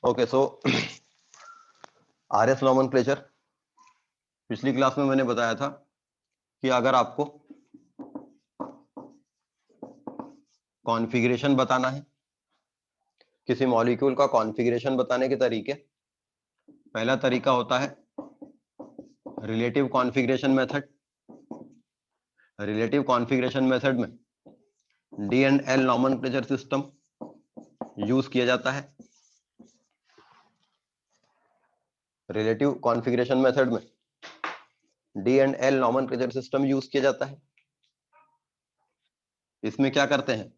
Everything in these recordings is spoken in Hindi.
ओके, सो आरएस नॉमेनक्लेचर पिछली क्लास में मैंने बताया था कि अगर आपको कॉन्फ़िगरेशन बताना है, किसी मॉलिक्यूल का कॉन्फ़िगरेशन बताने के तरीके, पहला तरीका होता है relative configuration method. Relative configuration method में D and L nomenclature system use किया जाता है। रिलेटिव कॉन्फ़िगरेशन मेथड में D and L nomenclature system use किया जाता है। इसमें क्या करते हैं,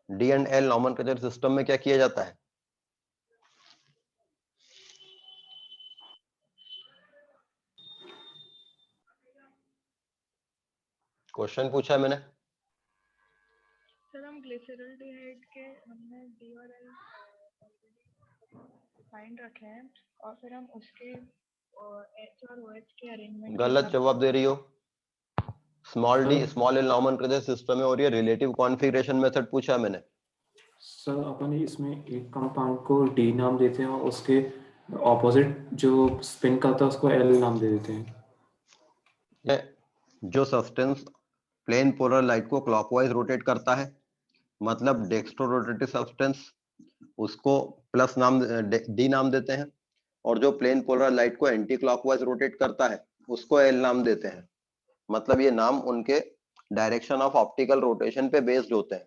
D and L nomenclature system में क्या किया जाता है? क्वेश्चन पूछा है मैंने। सर हम ग्लिसरॉल्डिहाइड के हमने डी और एल फाइंड रखे हैं और फिर हम उसके एच और ओ एच के अरेंजमेंट। गलत जवाब दे रही हो। Small D small L nomenclature system है और ये रिलेटिव कॉन्फ़िगरेशन मेथड पूछा है मैंने। सर अपन इसमें एक कंपाउंड को डी नाम देते हैं और उसके ऑपोजिट जो स्पिन करता है उसको एल नाम दे देते हैं। जो सब्सटेंस प्लेन पोलर लाइट को क्लॉकवाइज रोटेट करता है, मतलब डेक्स्ट्रो रोटेटिव सब्सटेंस, उसको प्लस नाम डी नाम देते हैं, और जो प्लेन पोलर लाइट को एंटी क्लॉकवाइज रोटेट करता है उसको एल नाम देते हैं। मतलब ये नाम उनके डायरेक्शन ऑफ ऑप्टिकल रोटेशन पे बेस्ड होते हैं,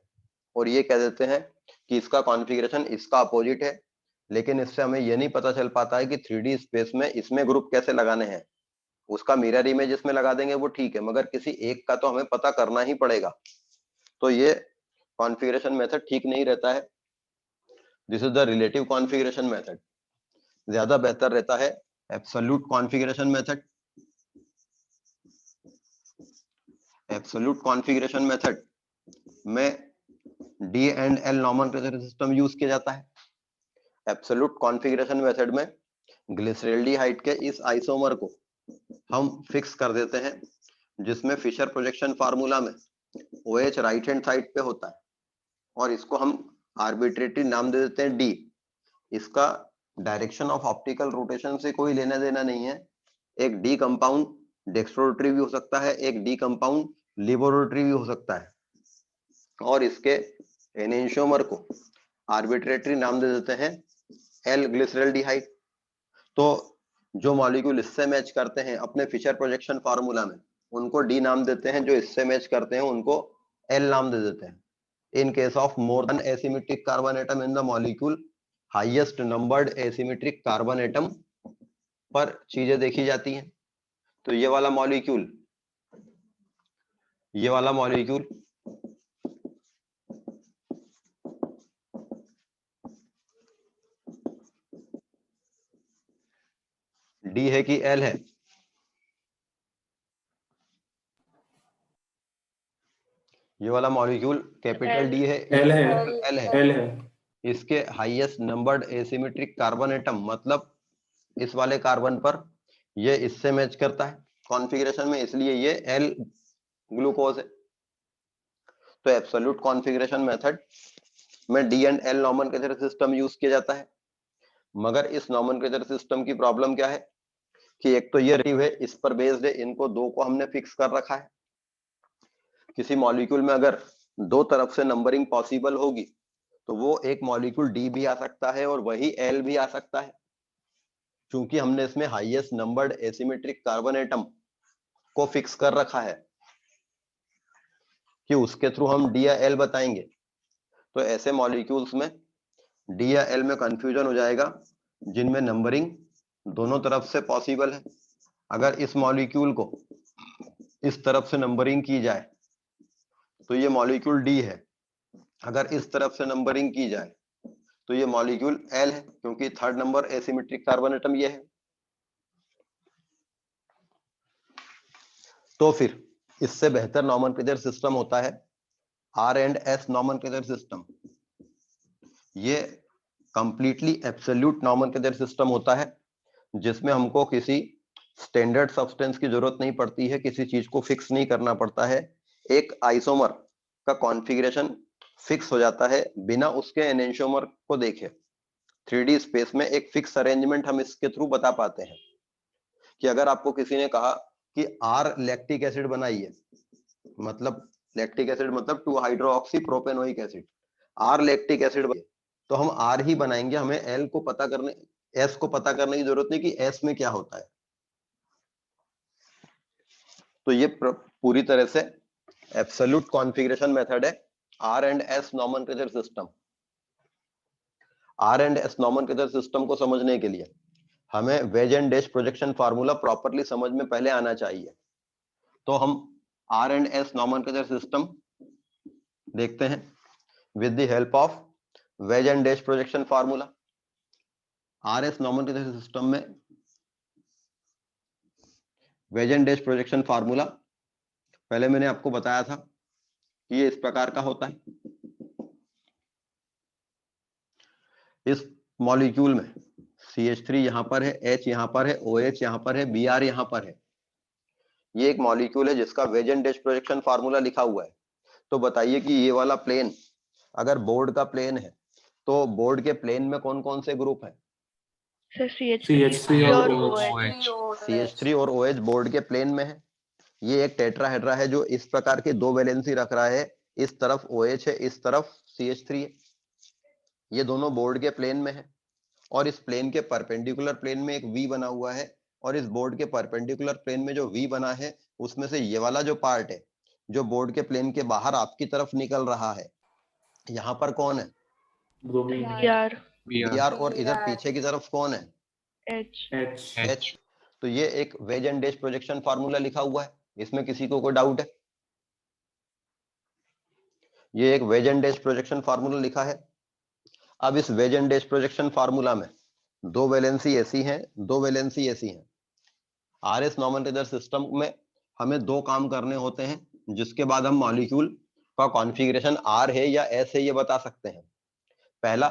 और ये कह देते हैं कि इसका कॉन्फ़िगरेशन इसका अपोजिट है। लेकिन इससे हमें ये नहीं पता चल पाता है कि 3D स्पेस में इसमें ग्रुप कैसे लगाने हैं। उसका मिरर इमेज इसमें लगा देंगे वो ठीक है, मगर किसी एक का तो हमें पता करना ही पड़ेगा। तो ये कॉन्फ़िगरेशन मेथड ठीक नहीं रहता है। This is the relative configuration method. ज्यादा बेहतर रहता है absolute configuration method. Absolute configuration method में D and L nomenclature system use किया जाता है। एब्सोल्यूट कॉन्फ़िगरेशन मेथड में ग्लिसरॉल्डिहाइड के इस आइसोमर को हम फिक्स कर देते हैं, जिसमें फिशर प्रोजेक्शन फार्मूला में OH राइट हैंड साइड पे होता है, और इसको हम आर्बिट्रेटरी नाम दे देते हैं डी। इसका डायरेक्शन ऑफ ऑप्टिकल रोटेशन से कोई लेना देना नहीं है। एक डी कंपाउंड डेक्स्ट्रोरोटरी भी हो सकता है, एक डी कंपाउंड लिबोरोटरी भी हो सकता है, और इसके एनेंशियोमर को आर्बिट्रेटरी नाम दे देते हैं एल ग्लिसरॉल्डिहाइड। तो जो मॉलिक्यूल इससे मैच करते हैं अपने फिशर प्रोजेक्शन फार्मूला में, उनको डी नाम देते हैं, जो इससे मैच करते हैं उनको एल नाम दे देते हैं। In case of more than asymmetric carbon atom in the molecule, highest numbered asymmetric carbon atom पर चीजें देखी जाती हैं। तो ये वाला मॉलिक्यूल डी है कि एल है? ये वाला मॉलिक्यूल कैपिटल डी है? एल है। एल है। एल है। इसके highest numbered asymmetric carbon atom, मतलब इस वाले कार्बन पर ये इससे मैच करता है कॉन्फ़िगरेशन में, इसलिए ये एल ग्लूकोज है। तो एब्सोल्यूट कॉन्फ़िगरेशन मेथड में D and L nomenclature system use किया जाता है। मगर इस नॉमेनक्लेचर सिस्टम की प्रॉब्लम क्या है कि एक तो ये रिलेटिव है, इस पर बेस्ड है, इनको दो को हमने फिक्स कर रखा है। किसी मॉलिक्यूल में अगर दो तरफ से नंबरिंग पॉसिबल होगी तो वो एक मॉलिक्यूल डी भी आ सकता है और वही एल भी आ सकता है, क्योंकि हमने इसमें highest numbered asymmetric carbon atom को फिक्स कर रखा है कि उसके थ्रू हम डी या एल बताएंगे। तो ऐसे मॉलिक्यूल्स में डी या एल में कंफ्यूजन हो जाएगा जिनमें नंबरिंग दोनों तरफ से पॉसिबल है। अगर इस मॉलिक्यूल को इस तरफ से नंबरिंग की जाए तो ये मॉलिक्यूल डी है, अगर इस तरफ से नंबरिंग की जाए तो ये मॉलिक्यूल एल है, क्योंकि third number asymmetric carbon atom ये है। तो फिर इससे बेहतर नॉमेनक्लेचर सिस्टम होता है R and S nomenclature system. ये कंप्लीटली एब्सोल्यूट नॉमेनक्लेचर सिस्टम होता है, जिसमें हमको किसी स्टैंडर्ड सब्सटेंस की जरूरत नहीं पड़ती है, किसी चीज को फिक्स नहीं करना पड़ता है। एक आइसोमर का कॉन्फ़िगरेशन फिक्स हो जाता है बिना उसके एनेंटियोमर को देखे। 3D स्पेस में एक फिक्स अरेंजमेंट हम इसके थ्रू बता पाते हैं कि अगर आपको किसी ने कहा कि R लैक्टिक एसिड बनाइए, मतलब लैक्टिक एसिड मतलब 2 hydroxy propanoic acid, R lactic acid, तो हम R ही बनाएंगे, हमें L को पता करने, S को पता करने की जरूरत नहीं कि S में क्या होता है। तो ये पूरी तरह से एब्सोल्यूट कॉन्फ़िगरेशन मेथड है R and S nomenclature system. R and S nomenclature system को समझने के लिए हमें wedge and dash projection formula properly समझ में पहले आना चाहिए। तो हम R and S nomenclature system देखते हैं with the help of wedge and dash projection formula. RS nomenclature system में wedge and dash projection formula पहले मैंने आपको बताया था कि ये इस प्रकार का होता है। इस मॉलिक्यूल में CH3 यहां पर है, H यहां पर है, OH यहां पर है, Br यहां पर है। ये एक मॉलिक्यूल है जिसका wedge and dash projection formula लिखा हुआ है। तो बताइए कि ये वाला प्लेन अगर बोर्ड का प्लेन है तो बोर्ड के प्लेन में कौन कौन से ग्रुप हैं? सर CH3 और CH3 और OH बोर्ड के प्लेन में है। ये एक टेट्राहेड्रा है जो इस प्रकार की दो वैलेंसी रख रहा है, इस तरफ OH है, इस तरफ CH3 है। ये दोनों बोर्ड के प्लेन में है और इस प्लेन के परपेंडिकुलर प्लेन में एक V बना हुआ है और इस बोर्ड के परपेंडिकुलर प्लेन में जो V बना है उसमें से ये वाला जो पार्ट है जो बोर्ड के प्लेन के बाहर आपकी तरफ निकल रहा है, यहाँ पर कौन है? Br। और इधर पीछे की तरफ कौन है? H। तो ये एक wedge and dash projection formula लिखा हुआ है, इसमें किसी को कोई डाउट है? ये एक wedge and dash projection formula लिखा है। अब इस wedge and dash projection formula में दो वैलेंसी ऐसी हैं, दो वैलेंसी ऐसी हैं। RS नॉमेनक्लेचर सिस्टम में हमें दो काम करने होते हैं जिसके बाद हम मॉलिक्यूल का कॉन्फ़िगरेशन R है या S है ये बता सकते हैं। पहला,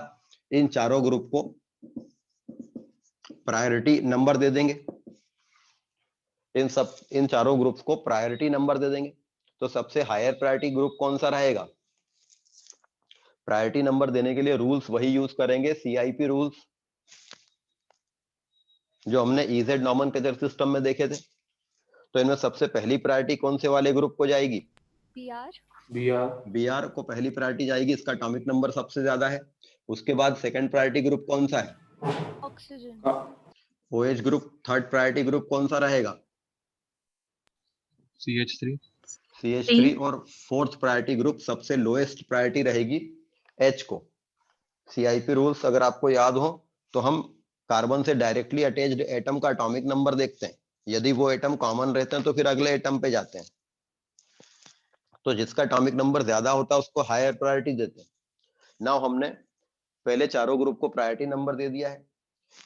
इन चारों ग्रुप को प्रायोरिटी नंबर दे देंगे, इन चारों ग्रुप्स को प्रायोरिटी नंबर दे देंगे। तो सबसे हायर प्रायोरिटी ग्रुप कौन सा रहेगा? प्रायोरिटी नंबर देने के लिए रूल्स वही यूज करेंगे, CIP रूल्स जो हमने EZ नॉमेनक्लेचर सिस्टम में देखे थे। तो इनमें सबसे पहली प्रायोरिटी कौन से वाले ग्रुप को जाएगी? Br को पहली प्रायोरिटी जाएगी, इसका एटॉमिक नंबर सबसे ज्यादा है। उसके बाद सेकंड प्रायोरिटी ग्रुप कौन सा है? Oxygen. OH group. Third priority group कौन सा रहेगा? CH3। और फोर्थ प्रायोरिटी ग्रुप सबसे लोएस्ट प्रायोरिटी रहेगी H को। CIP रूल्स अगर आपको याद हो तो हम कार्बन से डायरेक्टली अटैच्ड एटम का एटॉमिक नंबर देखते हैं, यदि वो एटम कॉमन रहते हैं तो फिर अगले एटम पे जाते हैं। तो जिसका एटॉमिक नंबर ज्यादा होता है उसको हायर प्रायोरिटी देते हैं। नाउ हमने पहले चारों ग्रुप को प्रायोरिटी नंबर दे दिया है।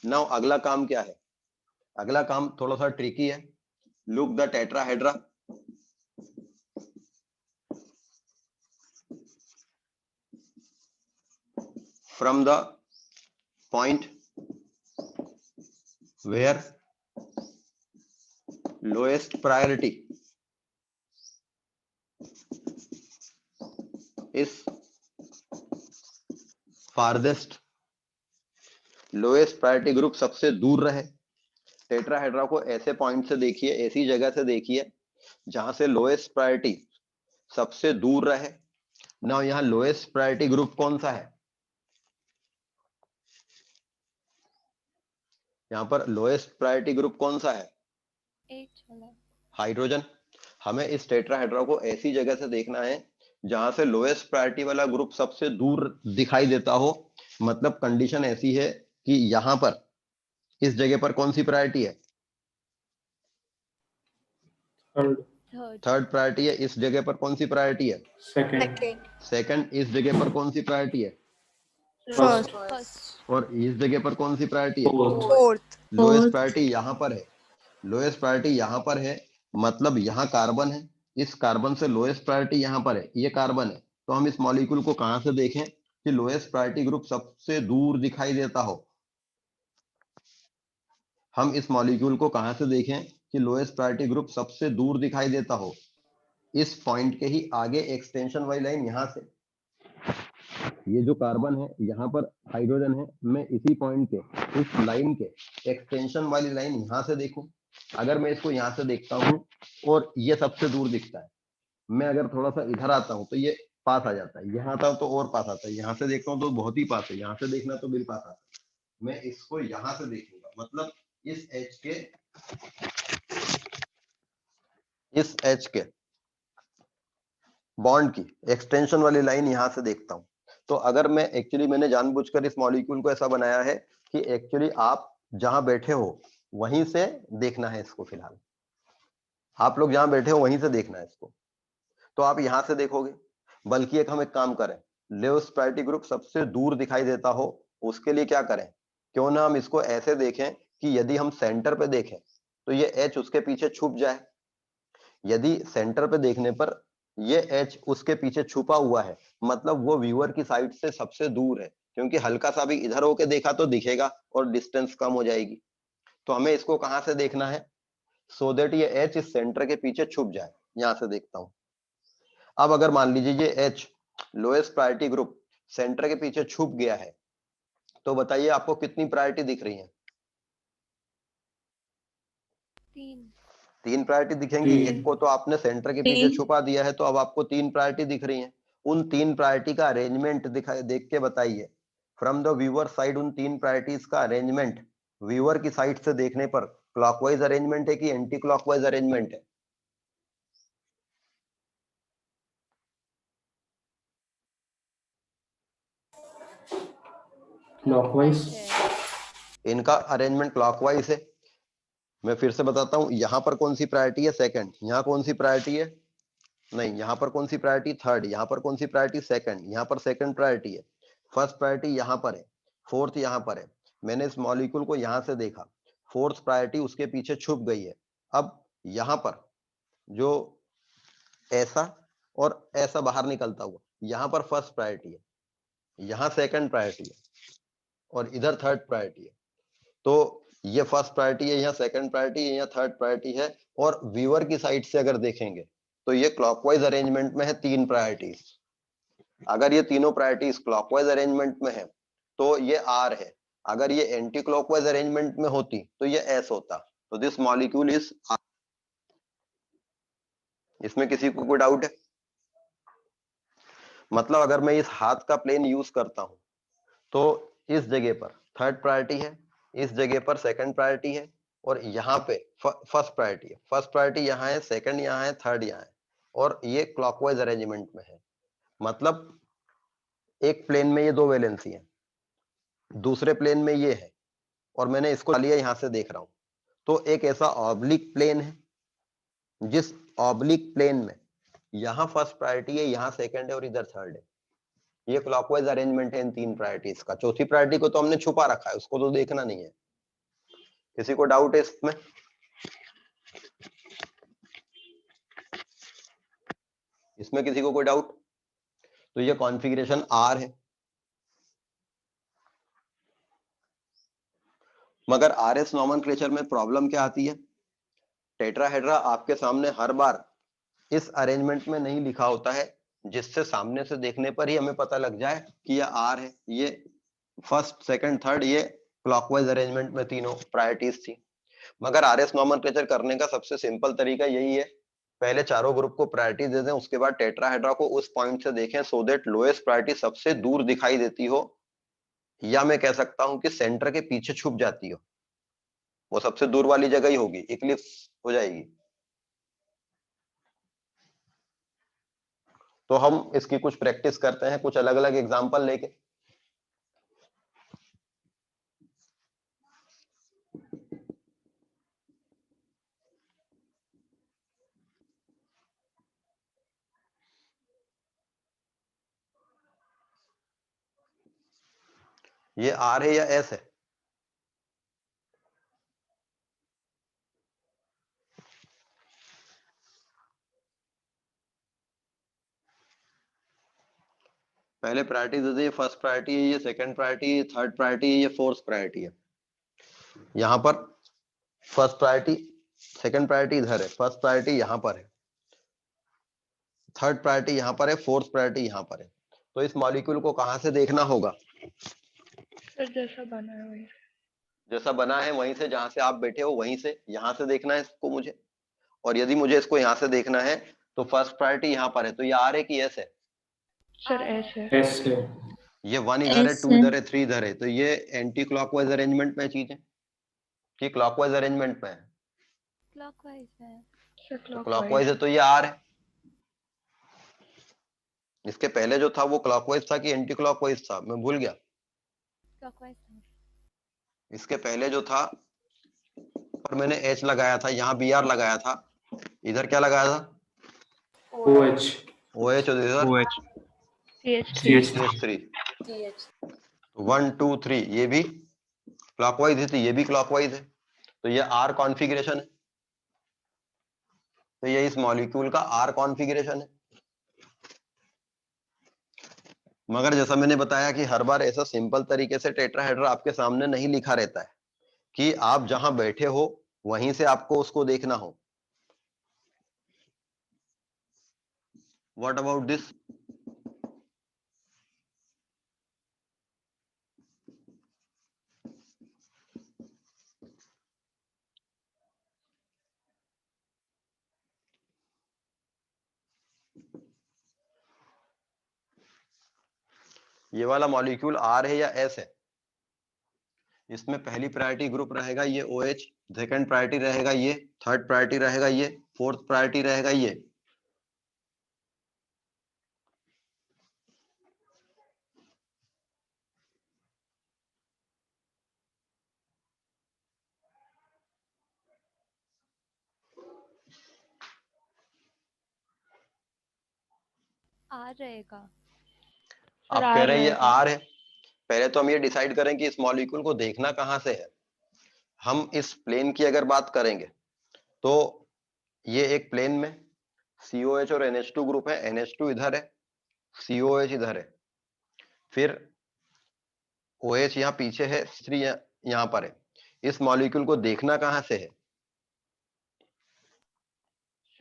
नाउ अगला काम क्या है? अगला काम थोड़ा सा ट्रिकी है। Look the tetrahedra. From the point where lowest priority is farthest, lowest priority group सबसे दूर रहे। टेट्राहेड्रा को ऐसे पॉइंट से देखिए, ऐसी जगह से देखिए जहां से लोएस्ट प्रायोरिटी सबसे दूर रहे। ना यहाँ लोएस्ट प्रायोरिटी ग्रुप कौन सा है? यहाँ पर लोएस्ट प्रायोरिटी ग्रुप कौन सा है? हाइड्रोजन। हमें इस टेट्राहेड्रा को ऐसी जगह से देखना है जहां से लोएस्ट प्रायोरिटी वाला ग्रुप सबसे दूर दिखाई देता हो। मतलब कंडीशन ऐसी है कि यहां पर इस जगह पर कौन सी प्रायोरिटी है? थर्ड प्रायोरिटी है। इस जगह पर कौन सी प्रायोरिटी है? सेकंड। इस जगह पर कौन सी प्रायोरिटी है? फर्स्ट। और इस जगह पर कौन सी प्रायोरिटी है? फोर्थ। लोएस्ट प्रायोरिटी यहाँ पर है, लोएस्ट प्रायोरिटी यहाँ पर है, मतलब यहाँ कार्बन है। इस कार्बन से लोएस्ट प्रायोरिटी यहाँ पर है, ये कार्बन है। तो हम इस मॉलिक्यूल को कहां से देखें कि लोएस्ट प्रायोरिटी ग्रुप सबसे दूर दिखाई देता हो? हम इस मॉलिक्यूल को कहां से देखें कि लोएस्ट प्रायोरिटी ग्रुप सबसे दूर दिखाई देता हो? इस पॉइंट के ही आगे एक्सटेंशन वाली लाइन यहां से, ये जो कार्बन है यहाँ पर हाइड्रोजन है, मैं इसी पॉइंट के इस लाइन के एक्सटेंशन वाली लाइन यहाँ से देखूं, अगर मैं इसको यहाँ से देखता हूँ और ये सबसे दूर दिखता है, मैं अगर थोड़ा सा इधर आता हूँ तो ये पास आ जाता है, यहाँ आता हूँ तो और पास आता है, यहाँ से देखता हूँ तो बहुत ही पास है, यहाँ से देखना तो बिल पास आता है। मैं इसको यहाँ से देखूंगा, मतलब इस एच के बॉन्ड की एक्सटेंशन वाली लाइन यहाँ से देखता हूँ। तो अगर मैं एक्चुअली, मैंने जानबूझकर इस मॉलिक्यूल को ऐसा बनाया है कि एक्चुअली आप जहां बैठे हो वहीं से देखना है इसको, फिलहाल आप लोग जहां बैठे हो वहीं से देखना है इसको, तो आप यहां से देखोगे। बल्कि हम एक काम करें, लेविस प्रायोरिटी ग्रुप सबसे दूर दिखाई देता हो, उसके लिए क्या करें, क्यों ना हम इसको ऐसे देखें कि यदि हम सेंटर पे देखें तो ये एच उसके पीछे छुप जाए। यदि सेंटर पे देखने पर ये एच उसके पीछे छुपा हुआ है, मतलब वो व्यूअर की साइड से सबसे दूर है, क्योंकि हल्का सा भी इधर होके देखा तो दिखेगा और डिस्टेंस कम हो जाएगी। तो हमें इसको कहां से देखना है, सो दैट ये एच इस सेंटर के पीछे छुप जाए। यहां से देखता हूं। अब अगर मान लीजिए ये H lowest priority group centre के पीछे छुप गया है, तो बताइए आपको कितनी प्रायोरिटी दिख रही है? 3 3 प्रायोरिटी दिखेंगी। तीन। एक को तो आपने सेंटर के पीछे छुपा दिया है, तो अब आपको 3 प्रायोरिटी दिख रही हैं। उन 3 प्रायोरिटी का अरेंजमेंट दिखाई, देख के बताइए फ्रॉम द व्यूअर साइड, उन 3 प्रायोरिटीज का अरेंजमेंट व्यूअर की साइड से देखने पर क्लॉकवाइज अरेंजमेंट है कि एंटी क्लॉकवाइज अरेंजमेंट है? क्लॉकवाइज। है। इनका अरेंजमेंट क्लॉकवाइज है। मैं फिर से बताता हूं, यहां पर कौन सी प्रायोरिटी है, सेकंड। यहां कौन सी प्रायोरिटी है, नहीं, यहां पर कौन सी प्रायोरिटी, थर्ड। यहां पर कौन सी प्रायोरिटी, सेकंड। यहां पर सेकंड प्रायोरिटी है। फर्स्ट प्रायोरिटी यहां पर है, फोर्थ यहां पर है। मैंने इस मॉलिक्यूल को यहां से देखा, फोर्थ प्रायोरिटी उसके पीछे छुप गई है। अब यहां पर जो ऐसा और ऐसा बाहर निकलता हुआ, यहां पर फर्स्ट प्रायोरिटी है, यहां सेकंड प्रायोरिटी है और इधर थर्ड प्रायोरिटी है। तो ये फर्स्ट प्रायोरिटी है, यहाँ सेकंड प्रायोरिटी है, यहाँ थर्ड प्रायोरिटी है। और व्यूअर की साइड से अगर देखेंगे तो ये क्लॉकवाइज अरेंजमेंट में है 3 प्रायोरिटीज। अगर ये तीनों प्रायोरिटीज क्लॉकवाइज अरेंजमेंट में है तो ये आर है। अगर ये एंटी क्लॉकवाइज अरेंजमेंट में होती तो ये एस होता। तो दिस मॉलिक्यूल इज आर। इसमें किसी को कोई डाउट है? मतलब अगर मैं इस हाथ का प्लेन यूज करता हूं तो इस जगह पर थर्ड प्रायोरिटी है, इस जगह पर सेकंड प्रायोरिटी है और यहाँ पे फर्स्ट प्रायोरिटी है। फर्स्ट प्रायोरिटी यहाँ है, सेकंड यहाँ है, थर्ड यहाँ है और ये क्लॉकवाइज अरेंजमेंट में है। मतलब एक प्लेन में ये 2 वैलेंसी है, दूसरे प्लेन में ये है और मैंने इसको लिया यहां से देख रहा हूं। तो एक ऐसा ऑब्लिक प्लेन है, जिस ऑब्लिक प्लेन में यहाँ फर्स्ट प्रायोरिटी है, यहाँ सेकंड है और इधर थर्ड है। ये क्लॉकवाइज अरेंजमेंट है इन 3 प्रायोरिटीज का। चौथी प्रायोरिटी को तो हमने छुपा रखा है, उसको तो देखना नहीं है। किसी को डाउट है इसमें? इसमें किसी को कोई डाउट? तो ये कॉन्फ़िगरेशन आर है। मगर आरएस नोमेनक्लेचर में प्रॉब्लम क्या आती है, टेट्राहेड्रा आपके सामने हर बार इस अरेंजमेंट में नहीं लिखा होता है, जिससे सामने से देखने पर ही हमें पता लग जाए कि ये आर है। ये फर्स्ट सेकंड थर्ड ये क्लॉकवाइज अरेंजमेंट में तीनों प्रायोरिटीज थी। मगर आरएस नोमेनक्लेचर करने का सबसे सिंपल तरीका यही है, पहले चारों ग्रुप को प्रायोरिटी दे दें, उसके बाद टेट्राहेड्रा को उस पॉइंट से देखें सो दैट लोएस्ट प्रायोरिटी सबसे दूर दिखाई देती हो, या मैं कह सकता हूं कि सेंटर के पीछे छुप जाती हो। वो सबसे दूर वाली जगह ही होगी, इक्लिप्स हो जाएगी। तो हम इसकी कुछ प्रैक्टिस करते हैं, कुछ अलग अलग एग्जांपल लेके। ये आर है या एस है? पहले प्रायोरिटी दे दे, फर्स्ट प्रायोरिटी है, ये सेकंड प्रायोरिटी है, थर्ड प्रायोरिटी है, ये फोर्थ प्रायोरिटी है। यहां पर फर्स्ट प्रायोरिटी, सेकंड प्रायोरिटी इधर है, फर्स्ट प्रायोरिटी यहां पर है, थर्ड प्रायोरिटी यहां पर है, फोर्थ प्रायोरिटी यहां पर है। तो इस मॉलिक्यूल को कहां से देखना होगा? सर जैसा बना है वही। जैसा बना है वहीं से, जहां से आप बैठे हो वहीं से, यहां से देखना है इसको मुझे। और यदि मुझे इसको यहाँ से देखना है तो फर्स्ट प्रायोरिटी यहाँ पर है, तो ये आर है कि एस है? सर एस है। एस है। ये 1 इधर है, S 2 है। इधर है, 3 इधर है, तो ये एंटी क्लॉकवाइज अरेंजमेंट में चीज है कि क्लॉकवाइज अरेंजमेंट में है? क्लॉकवाइज है। सर तो क्लॉकवाइज क्लॉकवाइज है तो ये आर है। इसके पहले जो था वो क्लॉकवाइज था कि एंटी क्लॉकवाइज था, मैं भूल गया। क्लॉकवाइज था। इसके पहले जो था पर मैंने एच लगाया था, यहाँ बी आर लगाया था, इधर क्या लगाया था? O H. ओ एच, और इधर OH CH3 CH3। 1 2 3 ये भी क्लॉकवाइज है, तो ये भी क्लॉकवाइज है, तो ये आर कॉन्फ़िगरेशन है। तो ये इस मॉलिक्यूल का आर कॉन्फ़िगरेशन है। मगर जैसा मैंने बताया कि हर बार ऐसा सिंपल तरीके से टेट्राहेड्रा आपके सामने नहीं लिखा रहता है कि आप जहां बैठे हो वहीं से आपको उसको देखना हो। What about this? ये वाला मॉलिक्यूल आर है या एस है? इसमें पहली प्रायोरिटी ग्रुप रहेगा ये OH, सेकंड प्रायोरिटी रहेगा ये, थर्ड प्रायोरिटी रहेगा ये, फोर्थ प्रायोरिटी रहेगा ये। आर रहेगा। आप कह रहे हैं ये आर है। पहले तो हम ये डिसाइड करें कि इस मॉलिक्यूल को देखना कहां से है। हम इस प्लेन की अगर बात करेंगे तो ये एक प्लेन में COH और NH2 ग्रुप है, NH2 इधर है, COH इधर है, फिर OH यहाँ पीछे है, C3 यहाँ पर है। इस मॉलिक्यूल को देखना कहां से है?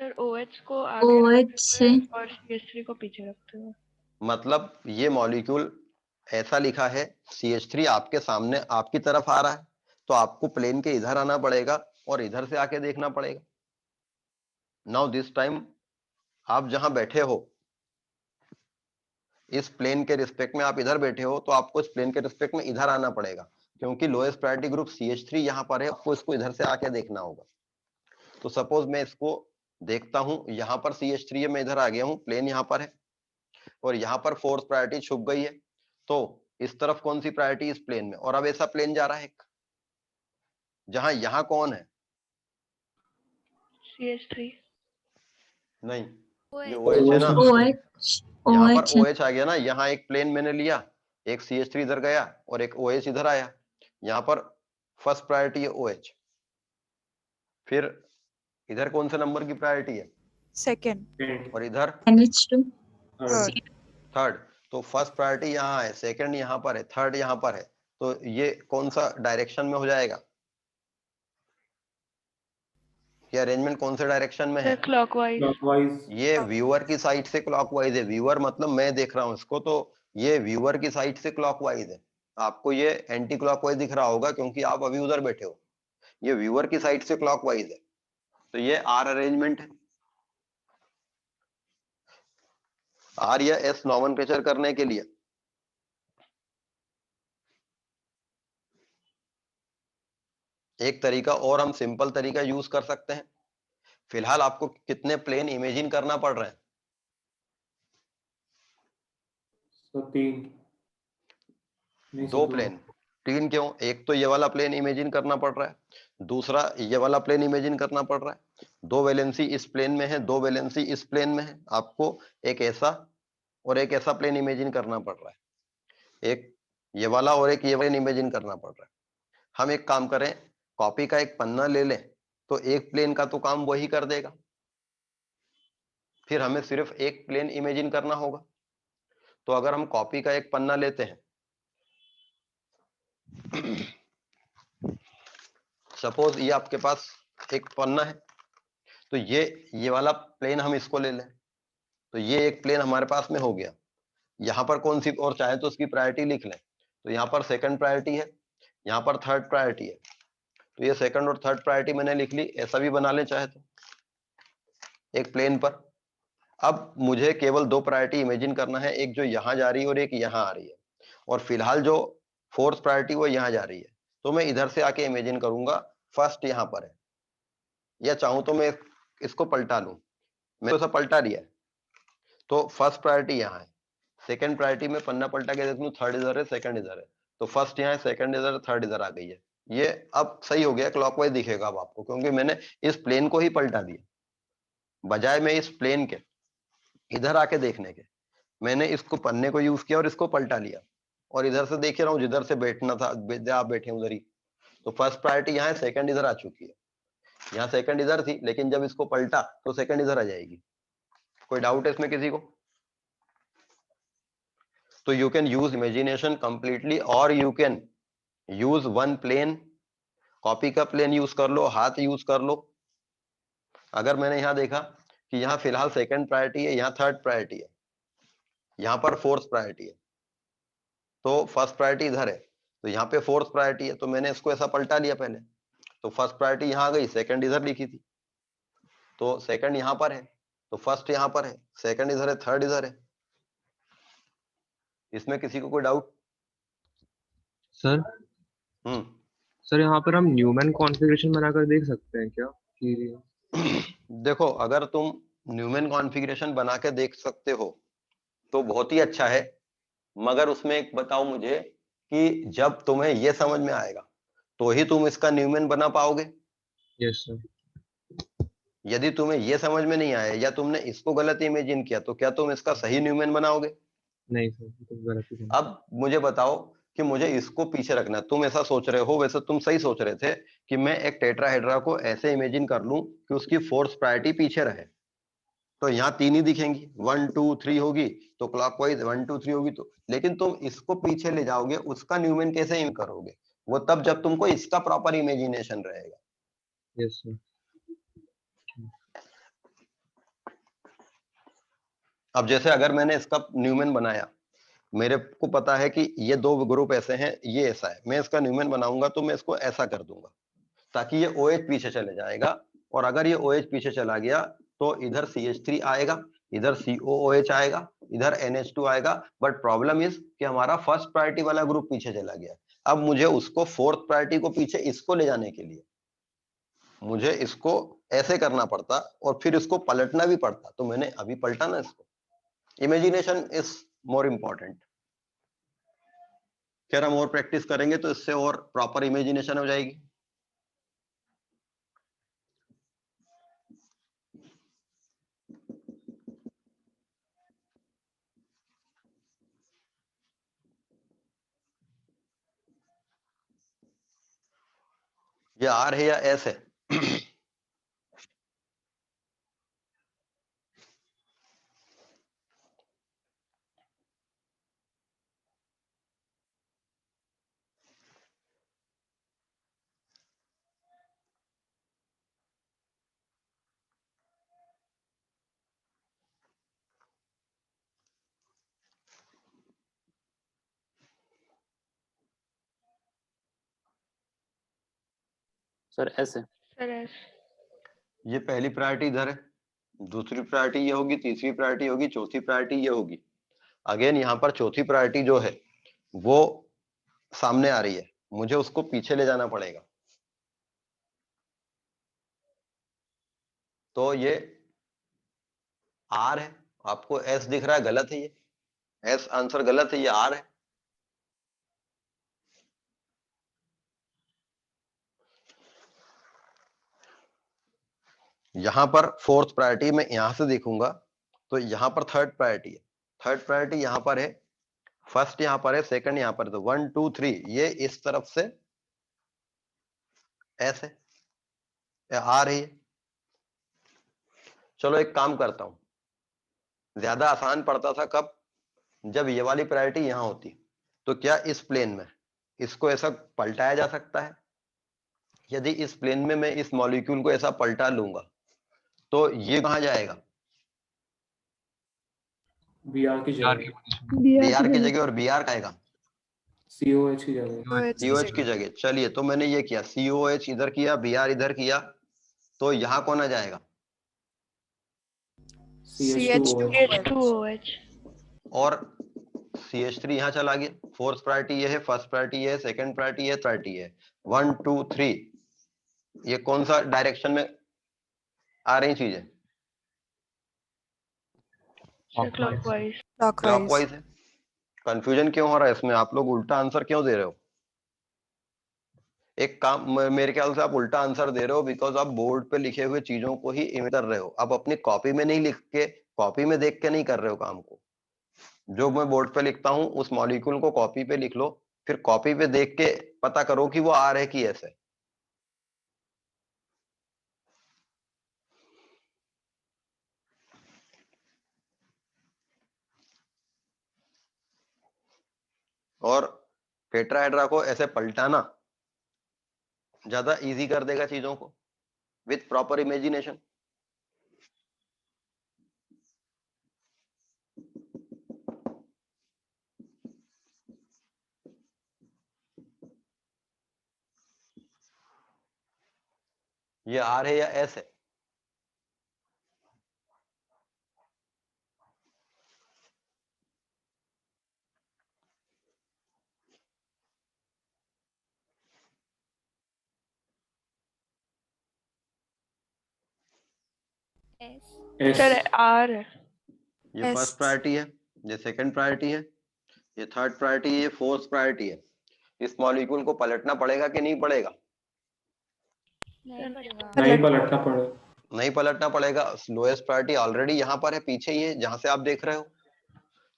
सर OH को आगे OH रखते से। हुए और CH3 को पीछे रखते हुए। मतलब ये मॉलिक्यूल ऐसा लिखा है, CH3 आपके सामने आपकी तरफ आ रहा है, तो आपको प्लेन के इधर आना पड़ेगा और इधर से आके देखना पड़ेगा। नाउ दिस टाइम आप जहां बैठे हो इस प्लेन के रिस्पेक्ट में, आप इधर बैठे हो, तो आपको इस प्लेन के रिस्पेक्ट में इधर आना पड़ेगा, क्योंकि लोएस्ट प्रायोरिटी ग्रुप CH3 यहाँ पर है, आपको इसको इधर से आके देखना होगा। तो सपोज मैं इसको देखता हूं, यहाँ पर CH3 है, मैं इधर आ गया हूँ, प्लेन यहाँ पर है और यहाँ पर फोर्थ प्रायोरिटी छुप गई है, तो इस तरफ कौन सी प्रायोरिटी? इस प्लेन में। और अब ऐसा प्लेन जा रहा है जहां यहाँ कौन है? CH3 नहीं, ये OH OH है ना, OH यहाँ पर OH है। OH आ गया ना। यहाँ एक प्लेन मैंने लिया, एक CH3 इधर गया और एक OH इधर आया। यहाँ पर फर्स्ट प्रायोरिटी है OH, फिर इधर कौन से नंबर की प्रायोरिटी है? सेकंड और इधर NH2 थर्ड थर्ड। तो फर्स्ट प्रायोरिटी यहाँ है, सेकंड यहाँ पर है, थर्ड यहाँ पर है, तो ये कौन सा डायरेक्शन में हो जाएगा? ये अरेंजमेंट कौन से डायरेक्शन में है? Sir clockwise. क्लॉकवाइज। ये व्यूअर की साइड से क्लॉकवाइज है। व्यूअर मतलब मैं देख रहा हूं इसको, तो ये व्यूअर की साइड से क्लॉकवाइज है। आपको ये एंटी क्लॉकवाइज दिख रहा होगा क्योंकि आप अभी उधर बैठे हो। ये व्यूअर की साइड से क्लॉकवाइज है, तो ये आर अरेंजमेंट है। आर या एस नॉमेनक्लेचर करने के लिए एक तरीका और हम सिंपल तरीका यूज कर सकते हैं। फिलहाल आपको कितने प्लेन इमेजिन करना पड़ रहे हैं? तो 3 नहीं दो प्लेन। 3 क्यों? एक तो ये वाला प्लेन इमेजिन करना पड़ रहा है, दूसरा ये वाला प्लेन इमेजिन करना पड़ रहा है। 2 वैलेंसी इस प्लेन में है, 2 वैलेंसी इस प्लेन में है। आपको एक ऐसा और एक ऐसा प्लेन इमेजिन करना पड़ रहा है, एक ये वाला और एक ये प्लेन इमेजिन करना पड़ रहा है। हम एक काम करें, कॉपी का एक पन्ना ले लें, तो एक प्लेन का तो काम वही कर देगा, फिर हमें सिर्फ एक प्लेन इमेजिन करना होगा। तो अगर हम कॉपी का एक पन्ना लेते हैं, सपोज ये आपके पास एक पन्ना है, तो ये वाला प्लेन हम इसको ले लें, तो ये एक प्लेन हमारे पास में हो गया। यहाँ पर कौन सी और चाहे तो उसकी प्रायोरिटी लिख लें। तो यहाँ पर सेकंड प्रायोरिटी है, यहाँ पर थर्ड प्रायोरिटी है, तो ये सेकंड और थर्ड प्रायोरिटी मैंने लिख ली। ऐसा भी बना लें चाहे तो एक प्लेन पर। अब मुझे केवल दो प्रायोरिटी इमेजिन करना है, एक जो यहाँ जा रही है और एक यहाँ आ रही है, और फिलहाल जो फोर्थ प्रायोरिटी वो यहाँ जा रही है। तो मैं इधर से आके इमेजिन करूंगा फर्स्ट यहाँ पर है, या चाहूं तो मैं इसको पलटा लूं। मैं तो पलटा दिया है, तो फर्स्ट प्रायोरिटी यहाँ है, सेकंड प्रायोरिटी में पन्ना पलटा के देख लूं, थर्ड इधर है, सेकंड इधर है, तो फर्स्ट यहाँ है, सेकंड इधर है, थर्ड इधर आ गई है। ये अब सही हो गया, क्लॉकवाइज दिखेगा अब आपको, क्योंकि मैंने इस प्लेन को ही पलटा दिया। बजाय मैं इस प्लेन के इधर आके देखने के, मैंने इसको पन्ने को यूज किया और इसको पलटा लिया, और इधर से देख रहा हूँ जिधर से बैठना था, आप बैठे उधर ही। तो फर्स्ट प्रायोरिटी यहाँ है, सेकंड इधर आ चुकी है, यहाँ सेकंड इधर थी, लेकिन जब इसको पलटा तो सेकंड इधर आ जाएगी। कोई डाउट है इसमें किसी को? तो you can use imagination completely, और you can use one plane, copy का प्लेन यूज कर लो, हाथ यूज कर लो। अगर मैंने यहाँ देखा कि यहाँ फिलहाल सेकंड प्रायोरिटी है, यहाँ थर्ड प्रायोरिटी है, यहाँ पर फोर्थ प्रायोरिटी है, तो फर्स्ट प्रायोरिटी इधर है, तो यहाँ पे फोर्थ प्रायोरिटी है, तो मैंने इसको ऐसा पलटा लिया पहले। तो फर्स्ट प्रायोरिटी यहाँ आ गई, सेकंड इधर लिखी थी, तो सेकंड यहाँ पर है, तो फर्स्ट यहाँ पर है, सेकंड इधर है, थर्ड इधर है। इसमें किसी को कोई डाउट? सर सर यहाँ पर हम न्यूमैन कॉन्फ़िगरेशन बनाकर देख सकते हैं क्या कि देखो, अगर तुम न्यूमैन कॉन्फ़िगरेशन बना के देख सकते हो तो बहुत ही अच्छा है, मगर उसमें एक बताओ मुझे कि जब तुम्हें ये समझ में आएगा तो ही तुम इसका न्यूमैन बना पाओगे। Yes sir. यदि तुम्हें ये समझ में नहीं आया या तुमने इसको गलत इमेजिन किया तो क्या तुम इसका सही न्यूमैन बनाओगे? नहीं सर, तो गलत ही है। अब मुझे बताओ कि मुझे इसको पीछे रखना है, तुम ऐसा सोच रहे हो, वैसे तुम सही सोच रहे थे कि मैं एक टेट्राहेड्रा को ऐसे इमेजिन कर लूं कि उसकी फोर्थ प्रायोरिटी पीछे रहे, तो यहाँ तीन ही दिखेंगी, 1 2 3 होगी, तो क्लॉकवाइज 1 2 3 होगी। तो लेकिन तुम इसको पीछे ले जाओगे, उसका न्यूमैन कैसे इन करोगे? वो तब जब तुमको इसका प्रॉपर इमेजिनेशन रहेगा। Yes sir. अब जैसे अगर मैंने इसका न्यूमैन बनाया, मेरे को पता है कि ये दो ग्रुप ऐसे हैं, ये ऐसा है, मैं इसका न्यूमैन बनाऊंगा तो मैं इसको ऐसा कर दूंगा ताकि ये OH पीछे चले जाएगा, और अगर ये OH पीछे चला गया तो इधर CH3 आएगा, इधर COOH आएगा, इधर NH2 आएगा। बट प्रॉब्लम इज कि हमारा फर्स्ट प्रायोरिटी वाला ग्रुप पीछे चला गया। अब मुझे उसको फोर्थ प्रायोरिटी को पीछे इसको ले जाने के लिए मुझे इसको ऐसे करना पड़ता और फिर इसको पलटना भी पड़ता, तो मैंने अभी पलटा ना इसको। Imagination is more important. खैर हम और प्रैक्टिस करेंगे तो इससे और प्रॉपर इमेजिनेशन हो जाएगी। ये R है या S है? सर एस है। Sir S. ये पहली प्रायोरिटी इधर है, दूसरी प्रायोरिटी ये होगी, तीसरी प्रायोरिटी होगी, चौथी प्रायोरिटी ये होगी। अगेन यहाँ पर चौथी प्रायोरिटी जो है वो सामने आ रही है, मुझे उसको पीछे ले जाना पड़ेगा। तो ये R है, आपको S दिख रहा है, गलत है, ये S आंसर गलत है, ये R है। यहां पर फोर्थ प्रायोरिटी मैं यहां से देखूंगा तो यहां पर थर्ड प्रायोरिटी है, थर्ड प्रायोरिटी यहां पर है, फर्स्ट यहां पर है, सेकंड यहां पर है, तो 1 2 3 ये इस तरफ से S है, आ रही है। चलो एक काम करता हूं, ज्यादा आसान पड़ता था कब? जब ये वाली प्रायोरिटी यहां होती, तो क्या इस प्लेन में इसको ऐसा पलटाया जा सकता है? यदि इस प्लेन में मैं इस मॉलिक्यूल को ऐसा पलटा लूंगा तो ये कहां जाएगा? Br की यार जगह Br की जगह, और Br का आएगा COH की जगह OH COH की जगह। चलिए, तो मैंने ये किया, COH इधर किया, Br इधर किया, तो यहाँ कौन आ जाएगा? CH2OH H2OH. और CH3 यहाँ चला गया। फोर्थ प्रायोरिटी ये है, फर्स्ट प्रायोरिटी ये है, सेकंड प्रायोरिटी ये, प्रायोरिटी है 1 2 3। ये कौन सा डायरेक्शन में आ रही चीजें? Clockwise. clockwise. क्लॉकवाइज है। कंफ्यूजन क्यों हो रहा है इसमें? आप लोग उल्टा आंसर क्यों दे रहे हो? एक काम, मेरे ख्याल से आप उल्टा आंसर दे रहे हो बिकॉज आप बोर्ड पे लिखे हुए चीजों को ही इमेज कर रहे हो। आप अपनी कॉपी में नहीं लिख के, कॉपी में देख के नहीं कर रहे हो काम को। जो मैं बोर्ड पे लिखता हूँ उस मॉलिक्यूल को कॉपी पे लिख लो, फिर कॉपी पे देख के पता करो कि वो आर है कि एस है। और टेट्राहेड्रा को ऐसे पलटाना ज्यादा इजी कर देगा चीजों को विथ प्रॉपर इमेजिनेशन। ये आर है या एस है? S. Sir, S R है. ये S. फर्स्ट प्रायोरिटी है, ये सेकंड प्रायोरिटी है, ये थर्ड प्रायोरिटी है, ये फोर्थ प्रायोरिटी है। इस मॉलिक्यूल को पलटना पड़ेगा कि नहीं पड़ेगा? नहीं पड़ेगा। नहीं पलटना पड़े नहीं पलटना पड़ेगा। लोएस्ट प्रायोरिटी ऑलरेडी यहाँ पर है, पीछे ही है जहां से आप देख रहे हो।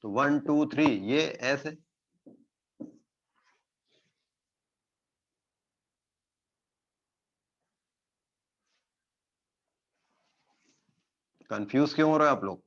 तो 1 2 3 ये एस है। कंफ्यूज क्यों हो रहे हो आप लोग?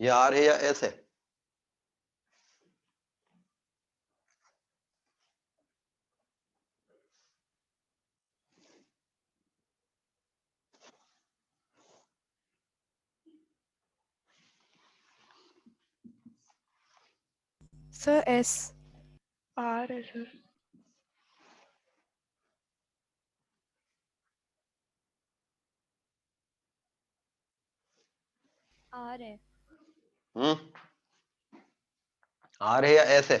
ये आर है या एस है? Sir, S. R है sir. R है. आर है या एस है?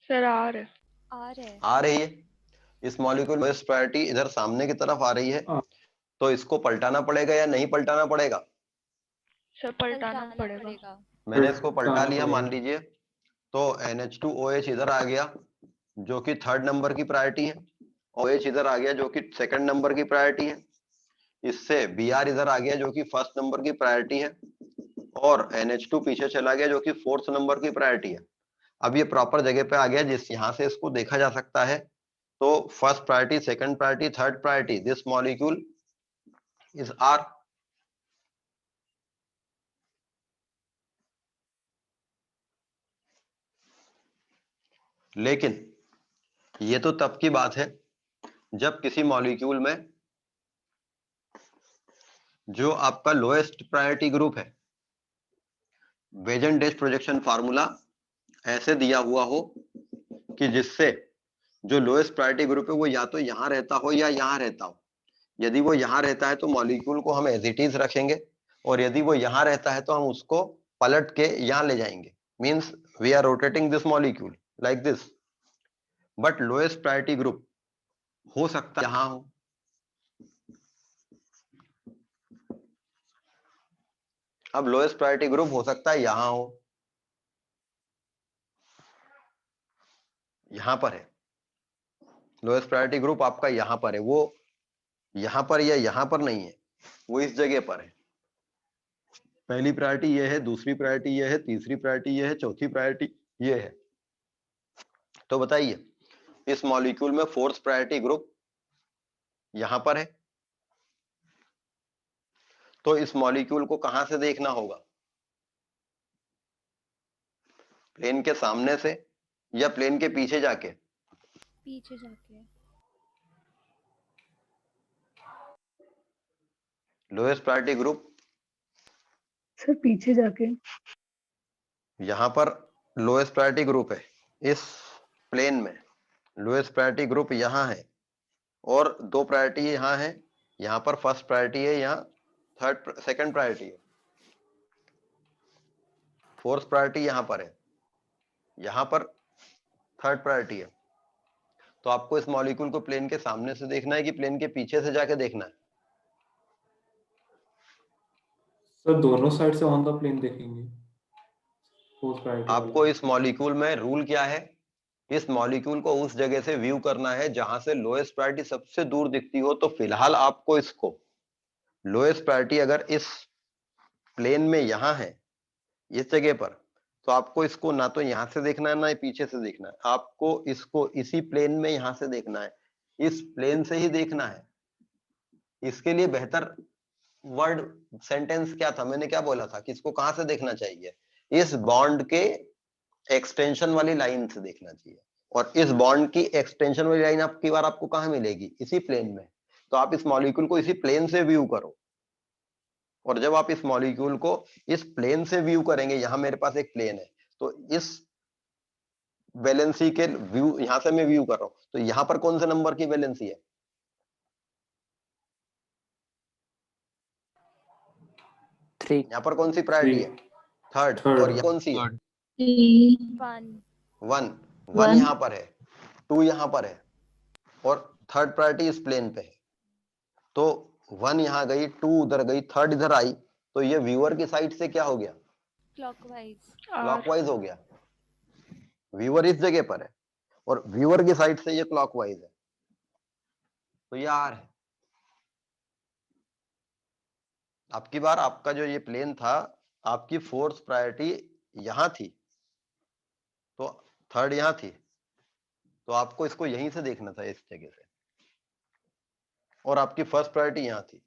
Sir, R है. R है. आ रही है। इस मॉलिक्यूल में प्रायोरिटी इधर सामने की तरफ आ रही है, तो इसको पलटाना पड़ेगा या नहीं पलटाना पड़ेगा? Sir, पलटाना पलटाना पड़ेगा. पड़ेगा. मैंने इसको पलटा पलटाना लिया, मान पड़ेगा। लीजिए। तो NH2OH इधर आ गया जो कि थर्ड नंबर की प्रायोरिटी है, OH इधर आ गया जो कि सेकंड नंबर की प्रायोरिटी है, इससे Br इधर आ गया जो कि फर्स्ट नंबर की प्रायोरिटी है, और NH2 पीछे चला गया जो कि फोर्थ नंबर की प्रायोरिटी है। अब ये प्रॉपर जगह पे आ गया जिस यहां से इसको देखा जा सकता है। तो first priority, second priority, third priority, this molecule is R. लेकिन ये तो तब की बात है जब किसी मॉलिक्यूल में जो आपका लोएस्ट प्रायोरिटी ग्रुप है, वेजन-डेस प्रोजेक्शन फार्मूला ऐसे दिया हुआ हो कि जिससे जो लोएस्ट प्रायोरिटी ग्रुप है वो या तो यहां रहता हो या यहां रहता हो। यदि वो यहां रहता है तो मॉलिक्यूल को हम एज इट इज रखेंगे, और यदि वो यहां रहता है तो हम उसको पलट के यहां ले जाएंगे। Means we are rotating this molecule like this. But lowest priority group हो सकता है यहां हो, अब लोएस्ट प्रायोरिटी ग्रुप हो सकता है यहां हो, यहां पर है, लोएस्ट प्रायोरिटी ग्रुप आपका यहां पर है, वो यहां पर या यहां पर नहीं है, वो इस जगह पर है। पहली प्रायोरिटी ये है, दूसरी प्रायोरिटी ये है, तीसरी प्रायोरिटी ये है, चौथी प्रायोरिटी ये है। तो बताइए इस मॉलिक्यूल में फोर्थ प्रायोरिटी ग्रुप यहां पर है, तो इस मॉलिक्यूल को कहां से देखना होगा? प्लेन के सामने से या प्लेन के पीछे जाके? पीछे जाके। लोएस्ट प्रायोरिटी ग्रुप सर पीछे जाके। यहां पर लोएस्ट प्रायोरिटी ग्रुप है, इस प्लेन में लोएस्ट प्रायोरिटी ग्रुप यहां है, और दो प्रायोरिटी यहां है, यहां पर फर्स्ट प्रायोरिटी है, यहां सेकंड प्रायोरिटी है, फोर्थ प्रायोरिटी यहां पर है, यहां पर थर्ड प्रायोरिटी है। तो आपको इस मॉलिक्यूल को प्लेन के सामने से देखना है कि प्लेन के पीछे से जाके देखना है? सर दोनों साइड से ऑन द प्लेन देखेंगे फोर्थ प्रायोरिटी आपको वाला। इस मॉलिक्यूल में रूल क्या है? इस मॉलिक्यूल को उस जगह से व्यू करना है जहां से लोएस्ट प्रायोरिटी सबसे दूर दिखती हो। तो फिलहाल आपको इसको लोएस्ट प्रायोरिटी अगर इस प्लेन में यहां है, इस जगह पर, तो आपको इसको ना तो यहां से देखना है ना ही पीछे से देखना है, आपको इसको इसी प्लेन में यहां से देखना है, इस प्लेन से ही देखना है। इसके लिए बेहतर वर्ड सेंटेंस क्या था, मैंने क्या बोला था कि इसको कहां से देखना चाहिए? इस बॉन्ड के एक्सटेंशन वाली लाइन से देखना चाहिए, और इस बॉन्ड की एक्सटेंशन वाली लाइन आपकी बार आपको कहां मिलेगी? इसी प्लेन में। तो आप इस मॉलिक्यूल को इसी प्लेन से व्यू करो, और जब आप इस मॉलिक्यूल को इस प्लेन से व्यू करेंगे, यहां मेरे पास एक प्लेन है, तो इस वैलेंसी के व्यू यहां से मैं व्यू कर रहा हूं, तो यहां पर कौन से नंबर की वैलेंसी है? 3. यहां पर कौन सी प्रायोरिटी है? थर्ड। Third. और ये कौन सी है? थर्ड। 1 वन। वन यहां पर है, टू यहां पर है, और थर्ड प्रायोरिटी इस प्लेन पे है। तो वन यहां गई, टू उधर गई, थर्ड इधर आई, तो ये व्यूअर की साइड से क्या हो गया? क्लॉकवाइज। क्लॉकवाइज हो गया। व्यूअर इस जगह पर है और व्यूअर की साइड से ये क्लॉकवाइज है, तो ये आर है। आपकी बार आपका जो ये प्लेन था, आपकी फोर्थ प्रायोरिटी यहां थी, तो थर्ड यहां थी, तो आपको इसको यहीं से देखना था, इस जगह से। और आपकी फर्स्ट प्रायोरिटी यहां थी,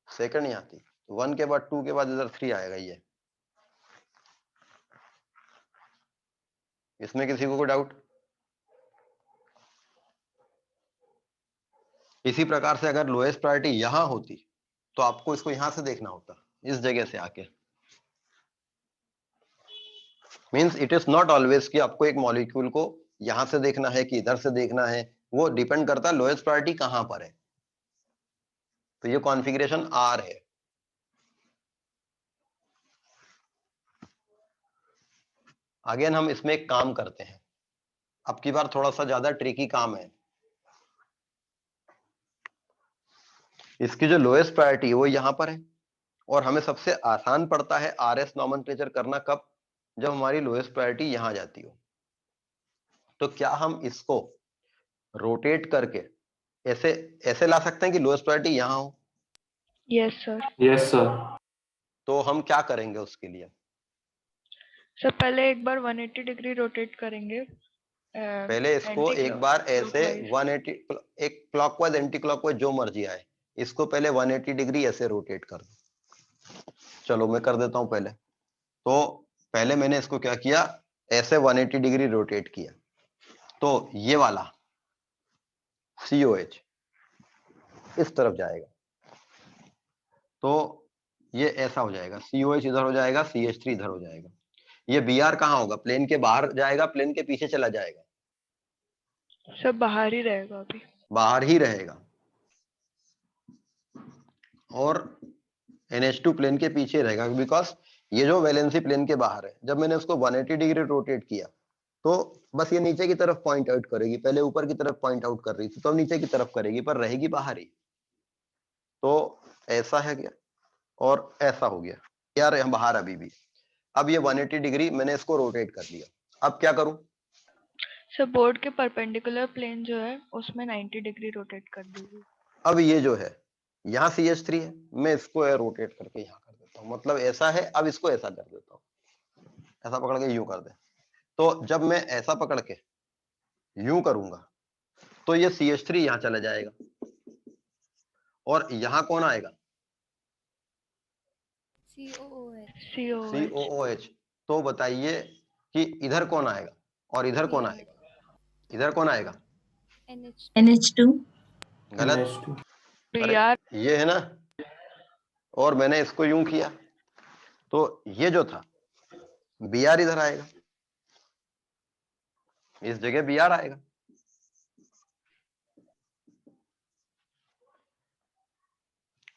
सेकंड यहां थी, तो वन के बाद टू के बाद इधर थ्री आएगा ये। इसमें किसी को कोई डाउट? इसी प्रकार से अगर लोएस्ट प्रायोरिटी यहां होती, तो आपको इसको यहां से देखना होता, इस जगह से आके। Means it is not always कि आपको एक मॉलिक्यूल को यहां से देखना है कि इधर से देखना है, वो डिपेंड करता है लोएस्ट प्रायोरिटी कहां पर है। तो ये कॉन्फ़िगरेशन आर है। अगेन हम इसमें एक काम करते हैं, अब की बार थोड़ा सा ज्यादा ट्रिकी काम है। इसकी जो लोएस्ट प्रायोरिटी है वो यहां पर है, और हमें सबसे आसान पड़ता है आरएस नॉमेनक्लेचर करना कब? जब हमारी लोएस्ट प्रायोरिटी यहां जाती हो। तो क्या हम इसको रोटेट करके ऐसे ऐसे ला सकते हैं कि लोएस्ट प्रायोरिटी यहां हो? Yes sir. Yes sir. तो हम क्या करेंगे उसके लिए? सर पहले एक बार 180 डिग्री रोटेट करेंगे। पहले इसको एक बार ऐसे 180, एक क्लॉकवाइज एंटी क्लॉकवाइज जो मर्जी आए, इसको पहले 180 डिग्री ऐसे रोटेट कर दो। चलो मैं कर देता हूं पहले। तो पहले मैंने इसको क्या किया, ऐसे 180 डिग्री रोटेट किया, तो ये वाला COH इस तरफ जाएगा, तो ये ऐसा हो जाएगा, COH इधर हो जाएगा, CH3 इधर हो जाएगा। ये Br कहाँ होगा? प्लेन के बाहर जाएगा, प्लेन के पीछे चला जाएगा? सब बाहर ही रहेगा अभी। बाहर ही रहेगा। और NH2 प्लेन के पीछे रहेगा, बिकॉज ये जो वैलेंसी प्लेन के बाहर है। जब मैंने उसको 180 डिग्री रोटेट किया, तो बस ये नीचे की तरफ पॉइंट आउट करेगी, पहले ऊपर की तरफ पॉइंट आउट कर रही थी, तो अब नीचे की तरफ करेगी, पर रहेगी बाहर ही। तो ऐसा है क्या, और ऐसा हो गया। यार यहाँ बाहर अभी भी। अब ये 180 डिग्री मैंने इसको रोटेट कर दिया। अब क्या करूं? सर बोर्ड के परपेंडिकुलर प्लेन जो है उसमें 90 डिग्री रोटेट कर दीजिए। अब ये जो है यहाँ CH3 है, मैं इसको रोटेट करके यहाँ कर देता हूँ, मतलब ऐसा है। अब इसको ऐसा कर देता हूँ, ऐसा पकड़ के यूं कर दे। तो जब मैं ऐसा पकड़ के यूं करूंगा तो ये CH3 यहाँ चला जाएगा और यहाँ कौन आएगा? COOH COOH COOH। तो बताइए कि इधर कौन आएगा और इधर कौन Br आएगा? इधर कौन आएगा? NH2 NH2 गलत। NH2 अरे Br ये है ना, और मैंने इसको यूं किया तो ये जो था Br इधर आएगा, इस जगह Br आएगा।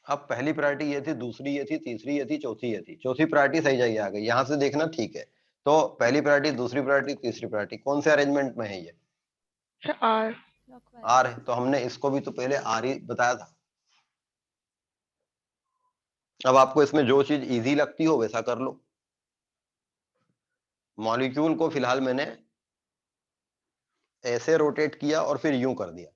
अब पहली प्रायोरिटी ये थी, दूसरी ये थी, तीसरी ये थी, चौथी ये थी। चौथी प्रायोरिटी सही जगह आ गई, यहां से देखना ठीक है। तो पहली प्रायोरिटी, दूसरी प्रायोरिटी, तीसरी प्रायोरिटी कौन से अरेंजमेंट में है? ये सर R clockwise आर है, तो हमने इसको भी तो पहले आर ही बताया था। अब आपको इसमें जो चीज इजी लगती हो वैसा कर लो। मॉलिक्यूल को फिलहाल मैंने ऐसे रोटेट किया और फिर यूं कर दिया।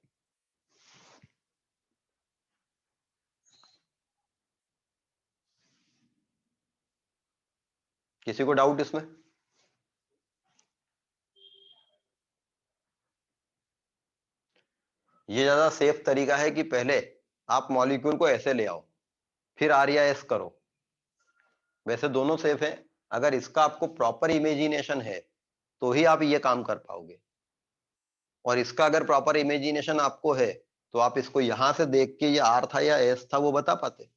किसी को डाउट इसमें? ये ज्यादा सेफ तरीका है कि पहले आप मॉलिक्यूल को ऐसे ले आओ फिर आर या एस करो। वैसे दोनों सेफ है, अगर इसका आपको प्रॉपर इमेजिनेशन है तो ही आप ये काम कर पाओगे। और इसका अगर प्रॉपर इमेजिनेशन आपको है तो आप इसको यहां से देख के ये आर था या एस था वो बता पाते।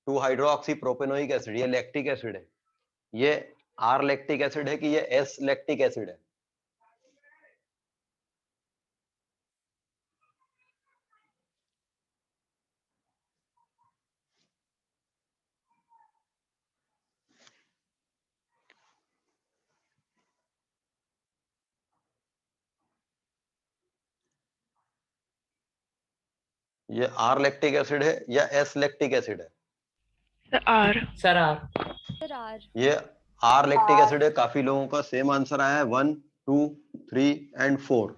टू हाइड्रोक्सी प्रोपेनोइक एसिड, ये लैक्टिक एसिड है। ये आर लैक्टिक एसिड है कि ये एस लैक्टिक एसिड है? ये आर लैक्टिक एसिड है या एस लैक्टिक एसिड है? Sir R sir R Sir R ये आर लैक्टिक एसिड है। काफी लोगों का सेम आंसर आया है, 1 2 3 एंड 4।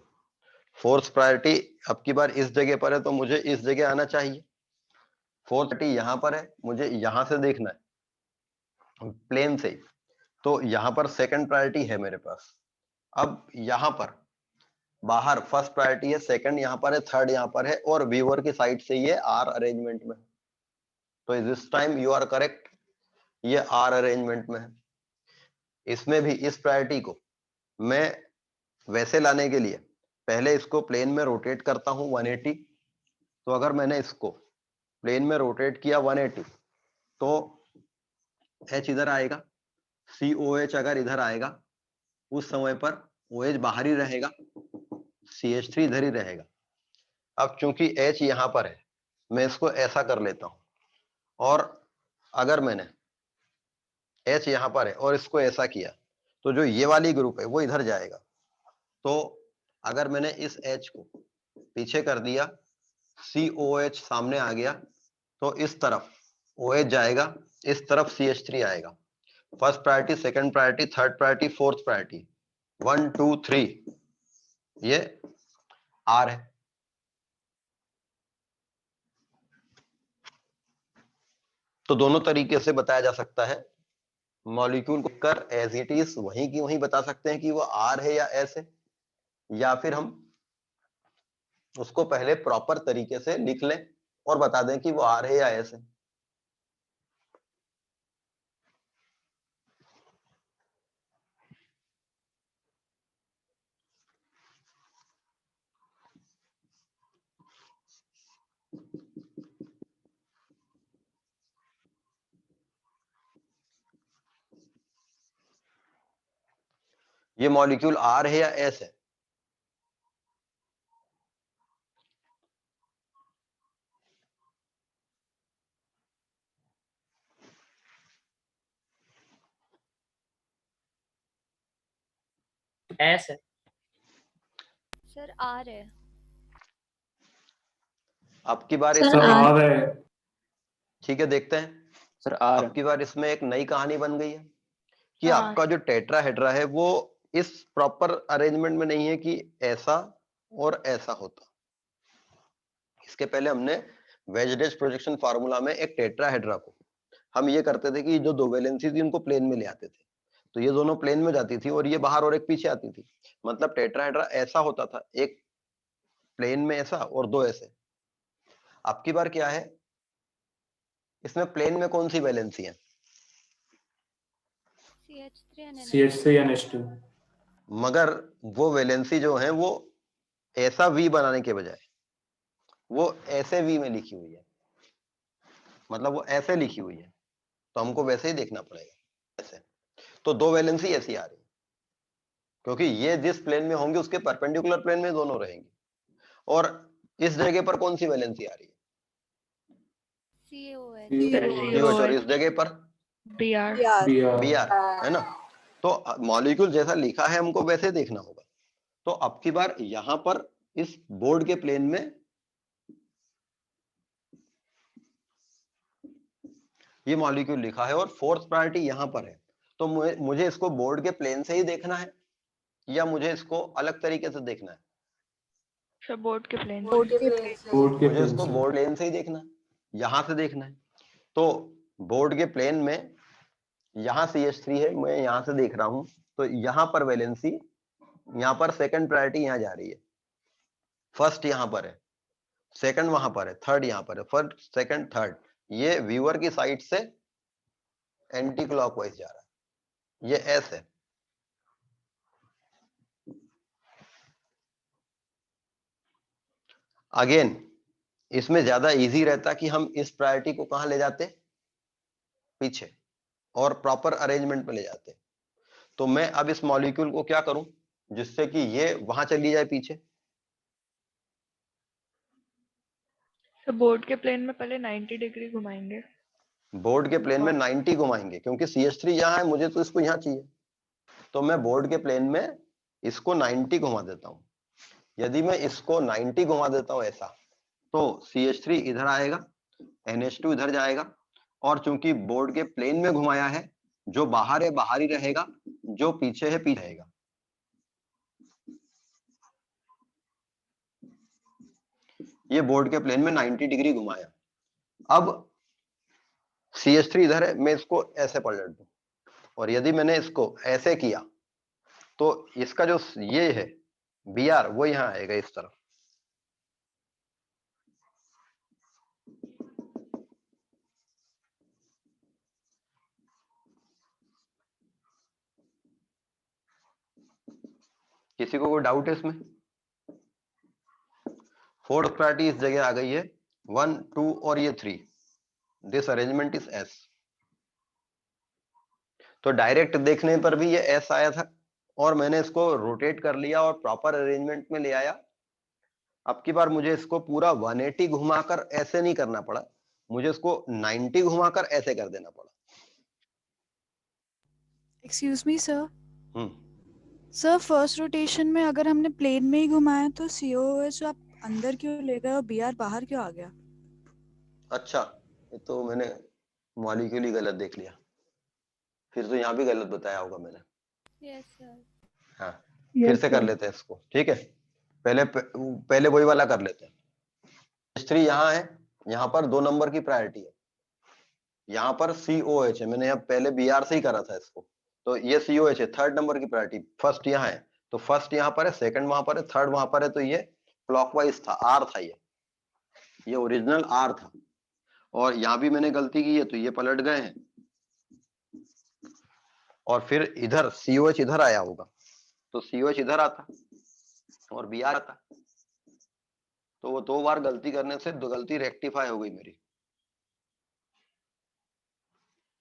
फोर्थ प्रायोरिटी अब की बार इस जगह पर है तो मुझे इस जगह आना चाहिए। फोर्थ प्रायोरिटी यहां पर है, मुझे यहां से देखना है प्लेन से। तो यहां पर सेकंड प्रायोरिटी है मेरे पास। अब यहां पर बाहर फर्स्ट प्रायोरिटी है, सेकंड यहां पर है, थर्ड यहां पर है, और व्यूअर की साइड से ये आर अरेंजमेंट में है। तो this time you are correct, ये आर अरेंजमेंट में है। इसमें भी इस प्रायोरिटी को मैं वैसे लाने के लिए पहले इसको प्लेन में रोटेट करता हूं 180। तो अगर मैंने इसको प्लेन में रोटेट किया 180 तो H इधर आएगा, COH अगर इधर आएगा उस समय पर OH बाहर ही रहेगा, CH3 इधर ही रहेगा। अब चूंकि H यहां पर है मैं इसको ऐसा कर लेता हूं, और अगर मैंने H यहां पर है और इसको ऐसा किया तो जो ये वाली ग्रुप है वो इधर जाएगा। तो अगर मैंने इस H को पीछे कर दिया, COH सामने आ गया, तो इस तरफ OH जाएगा, इस तरफ CH3 आएगा। First priority, second priority, third priority, fourth priority, 1 2 3 ये R है। तो दोनों तरीके से बताया जा सकता है। मॉलिक्यूल को कर एज इट इज वहीं की वहीं बता सकते हैं कि वो R है या S है, या फिर हम उसको पहले प्रॉपर तरीके से लिख लें और बता दें कि वो R है या S है। ये मॉलिक्यूल R है या S है? एस है सर आर है। अब की बार सर, सर इसमें आर है। ठीक है, देखते हैं। सर आर अब की बार इसमें एक नई कहानी बन गई है कि हाँ। आपका जो टेट्राहेड्रा है वो इस प्रॉपर अरेंजमेंट में नहीं है कि ऐसा और ऐसा होता। इसके पहले हमने वेजडेज प्रोजेक्शन फार्मूला में एक टेट्राहेड्रा को हम ये करते थे कि जो दो वैलेंसी थी उनको प्लेन में ले आते थे, तो ये दोनों प्लेन में जाती थी और ये बाहर और एक पीछे आती थी। मतलब टेट्राहेड्रा ऐसा होता था, एक प्लेन में ऐसा और दो ऐसे। अब की बार क्या है, इसमें प्लेन में कौन सी वैलेंसी है? CH3 and CH3 NH2। मगर वो वैलेंसी जो है वो ऐसा वी बनाने के बजाय वो ऐसे वी में लिखी हुई है, मतलब वो ऐसे लिखी हुई है, तो हमको वैसे ही देखना पड़ेगा ऐसे। तो दो वैलेंसी ऐसी आ रही है क्योंकि ये जिस प्लेन में होंगे उसके परपेंडिकुलर प्लेन में दोनों रहेंगे। और इस जगह पर कौन सी वैलेंसी आ रही है? COH। COH। और इस जगह पर Br। Br, है ना? तो मॉलिक्यूल जैसा लिखा है हमको वैसे देखना होगा। तो अब की बार यहां पर इस बोर्ड के प्लेन में ये मॉलिक्यूल लिखा है और फोर्थ प्रायोरिटी यहां पर है, तो मुझे इसको बोर्ड के प्लेन से ही देखना है या मुझे इसको अलग तरीके से देखना है? सर बोर्ड के प्लेन से। बोर्ड के मुझे प्लेन इसको से। बोर्ड प्लेन से ही देखना है, यहां से देखना है। तो बोर्ड के प्लेन में यहां CH3 है, मैं यहां से देख रहा हूं, तो यहां पर वैलेंसी, यहां पर सेकंड प्रायोरिटी यहां जा रही है, फर्स्ट यहां पर है, सेकंड वहां पर है, थर्ड यहां पर है, फर्स्ट सेकंड थर्ड। ये व्यूअर की साइड से एंटी क्लॉकवाइज जा रहा है, ये S है। अगेन इसमें ज्यादा इजी रहता कि हम इस प्रायोरिटी को कहां ले जाते, पीछे, और प्रॉपर अरेंजमेंट पे ले जाते। तो मैं अब इस मॉलिक्यूल को क्या करूं जिससे कि ये वहां चली जाए पीछे? सर बोर्ड के प्लेन में पहले 90 डिग्री घुमाएंगे। बोर्ड के प्लेन में 90 घुमाएंगे क्योंकि CH3 यहां है, मुझे तो इसको यहां चाहिए, तो मैं बोर्ड के प्लेन में इसको 90 घुमा देता हूं। यदि मैं इसको 90 घुमा देता हूं ऐसा, तो CH3 इधर आएगा, NH2 इधर जाएगा, और चूंकि बोर्ड के प्लेन में घुमाया है, जो बाहर है बाहर ही रहेगा, जो पीछे है पीछे रहेगा। ये बोर्ड के प्लेन में 90 डिग्री घुमाया। अब CH3 इधर है, मैं इसको ऐसे पलट दूं, और यदि मैंने इसको ऐसे किया तो इसका जो ये है Br वो यहां आएगा इस तरफ। किसी को कोई डाउट है इसमें? फोर्थ प्रायोरिटी इस जगह आ गई है, 1 2 और ये 3, दिस अरेंजमेंट इज S। तो डायरेक्ट देखने पर भी ये S आया था और मैंने इसको रोटेट कर लिया और प्रॉपर अरेंजमेंट में ले आया। अब की बार मुझे इसको पूरा 180 घुमाकर ऐसे नहीं करना पड़ा, मुझे इसको 90 घुमाकर ऐसे कर देना पड़ा। Excuse me sir. Hmm, sir first rotation में अगर हमने प्लेन में ही घुमाया तो COH आप अंदर क्यों ले गए और Br बाहर क्यों आ गया? अच्छा, ये तो मैंने मॉलिक्यूल ही गलत देख लिया, फिर तो यहाँ भी गलत बताया होगा मैंने। Yes sir. हाँ, फिर से कर लेते हैं इसको, ठीक है? पहले वही वाला कर लेते हैं। H3 यहाँ है, यहाँ पर 2 नंबर की प्रायोरिटी है, यहाँ पर COH है, मैंने यहाँ पहले Br से ही करा था इसको, तो ये COH है, थर्ड नंबर की प्रायोरिटी, फर्स्ट यहाँ है, तो फर्स्ट यहाँ पर है, सेकंड वहां पर है, थर्ड वहां पर है, तो ये क्लॉकवाइज था, R था, ये ओरिजिनल R था। और यहाँ भी मैंने गलती की है तो ये पलट गए हैं, और फिर इधर COH इधर आया होगा, तो COH इधर आता और Br आता, तो वो 2 बार गलती करने से दो गलती रेक्टिफाई हो गई मेरी,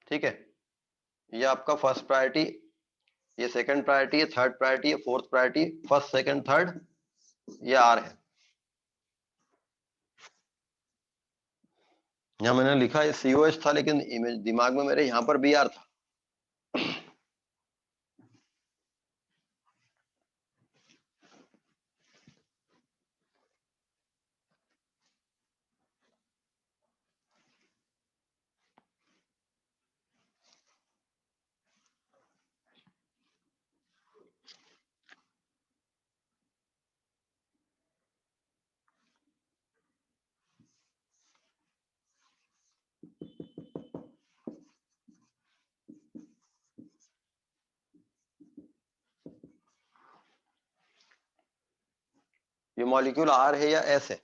ठीक है? ये आपका फर्स्ट प्रायोरिटी ये सेकंड प्रायोरिटी है, थर्ड प्रायोरिटी है, fourth priority, first second third, ये आर है। यहाँ मैंने लिखा है COH था, लेकिन इमेज दिमाग में मेरे यहाँ पर BR था। ये मॉलिक्यूल R है या S है?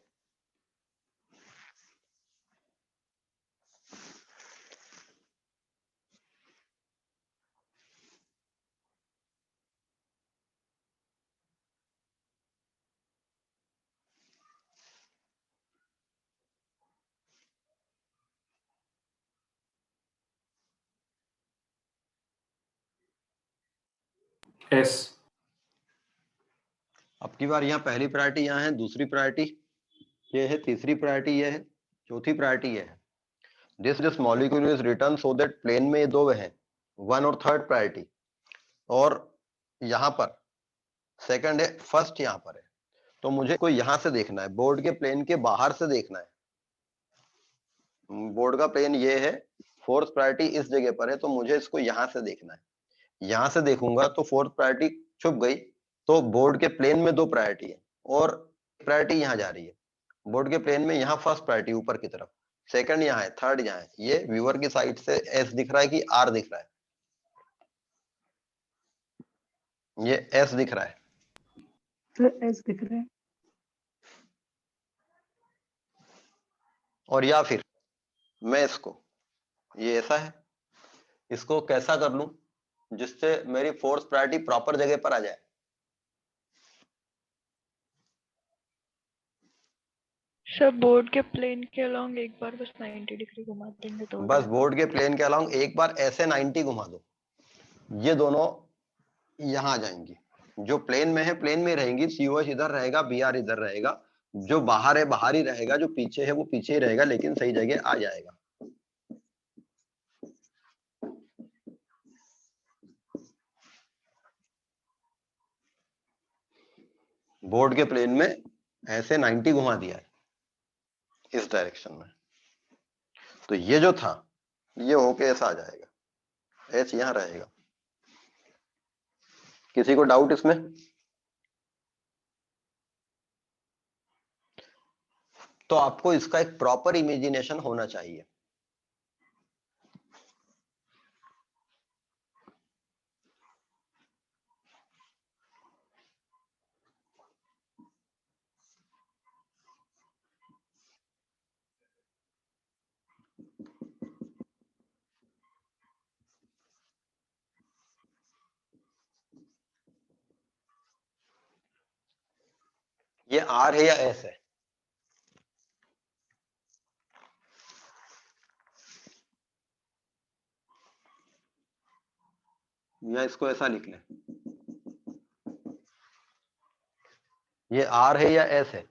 एस। अब की बार यहाँ पहली प्रायोरिटी यहाँ है, दूसरी प्रायोरिटी ये है, तीसरी प्रायोरिटी ये है, चौथी प्रायोरिटी ये है। This molecule is return so that plane में ये दो है, वन और थर्ड प्रायोरिटी, और यहाँ पर सेकंड है, फर्स्ट यहाँ पर है। तो मुझे कोई यहाँ से देखना है, बोर्ड के प्लेन के बाहर से देखना है। बोर्ड का प्लेन ये है, फोर्थ प्रायोरिटी इस जगह पर है, तो मुझे इसको यहाँ से देखना है। यहाँ से देखूंगा तो फोर्थ प्रायोरिटी छुप गई, तो बोर्ड के प्लेन में दो प्रायोरिटी है और प्रायोरिटी यहाँ जा रही है। बोर्ड के प्लेन में यहाँ फर्स्ट प्रायोरिटी ऊपर की तरफ, सेकंड यहाँ है, थर्ड यहाँ है। ये व्यूअर की साइड से एस दिख रहा है कि आर दिख रहा है? ये एस दिख रहा है। सर एस दिख रहा है। और या फिर मैं इसको, ये ऐसा है, इसको कैसा कर लूं जिससे मेरी फोर्थ प्रायोरिटी प्रॉपर जगह पर आ जाए? सर बोर्ड के प्लेन के अलोंग एक बार बस 90 डिग्री घुमा देंगे तो हो बस जाएगा। बोर्ड के प्लेन के अलोंग एक बार ऐसे 90 घुमा दो, ये दोनों यहाँ आ जाएंगी। जो प्लेन में है प्लेन में रहेंगी, COH इधर रहेगा, BR इधर रहेगा, जो बाहर है बाहर ही रहेगा, जो पीछे है वो पीछे ही रहेगा, लेकिन सही जगह आ जाएगा। बोर्ड के प्लेन में ऐसे 90 घुमा दिया है इस डायरेक्शन में, तो ये जो था ये होके ऐसा आ जाएगा, H यहां रहेगा। किसी को डाउट इसमें? तो आपको इसका एक प्रॉपर इमेजिनेशन होना चाहिए। ये R है या S है? या इसको ऐसा लिख लें, ये R है या S है?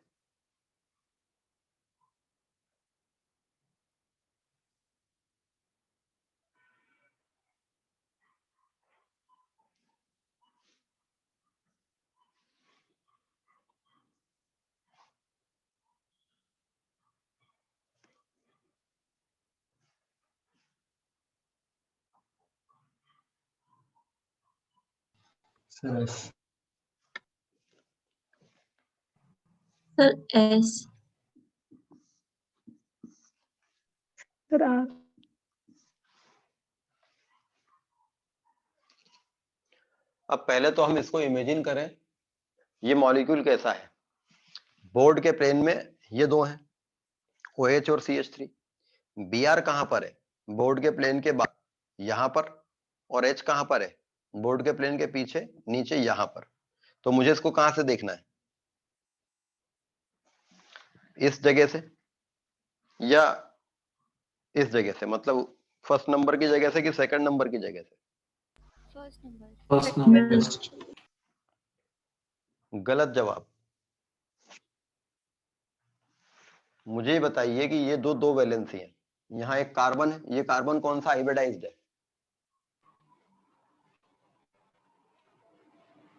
Sir S. Sir R. अब पहले तो हम इसको इमेजिन करें, ये मॉलिक्यूल कैसा है। बोर्ड के प्लेन में ये दो हैं, OH और CH3। BR कहां पर है? बोर्ड के प्लेन के बाद यहां पर, और H कहां पर है? बोर्ड के प्लेन के पीछे नीचे यहां पर। तो मुझे इसको कहां से देखना है? इस जगह से या इस जगह से, मतलब फर्स्ट नंबर की जगह से कि सेकंड नंबर की जगह से? First number. First number. गलत जवाब। मुझे बताइए कि ये दो वैलेंसी है, यहाँ एक कार्बन है, ये कार्बन कौन सा हाइब्रिडाइज्ड है?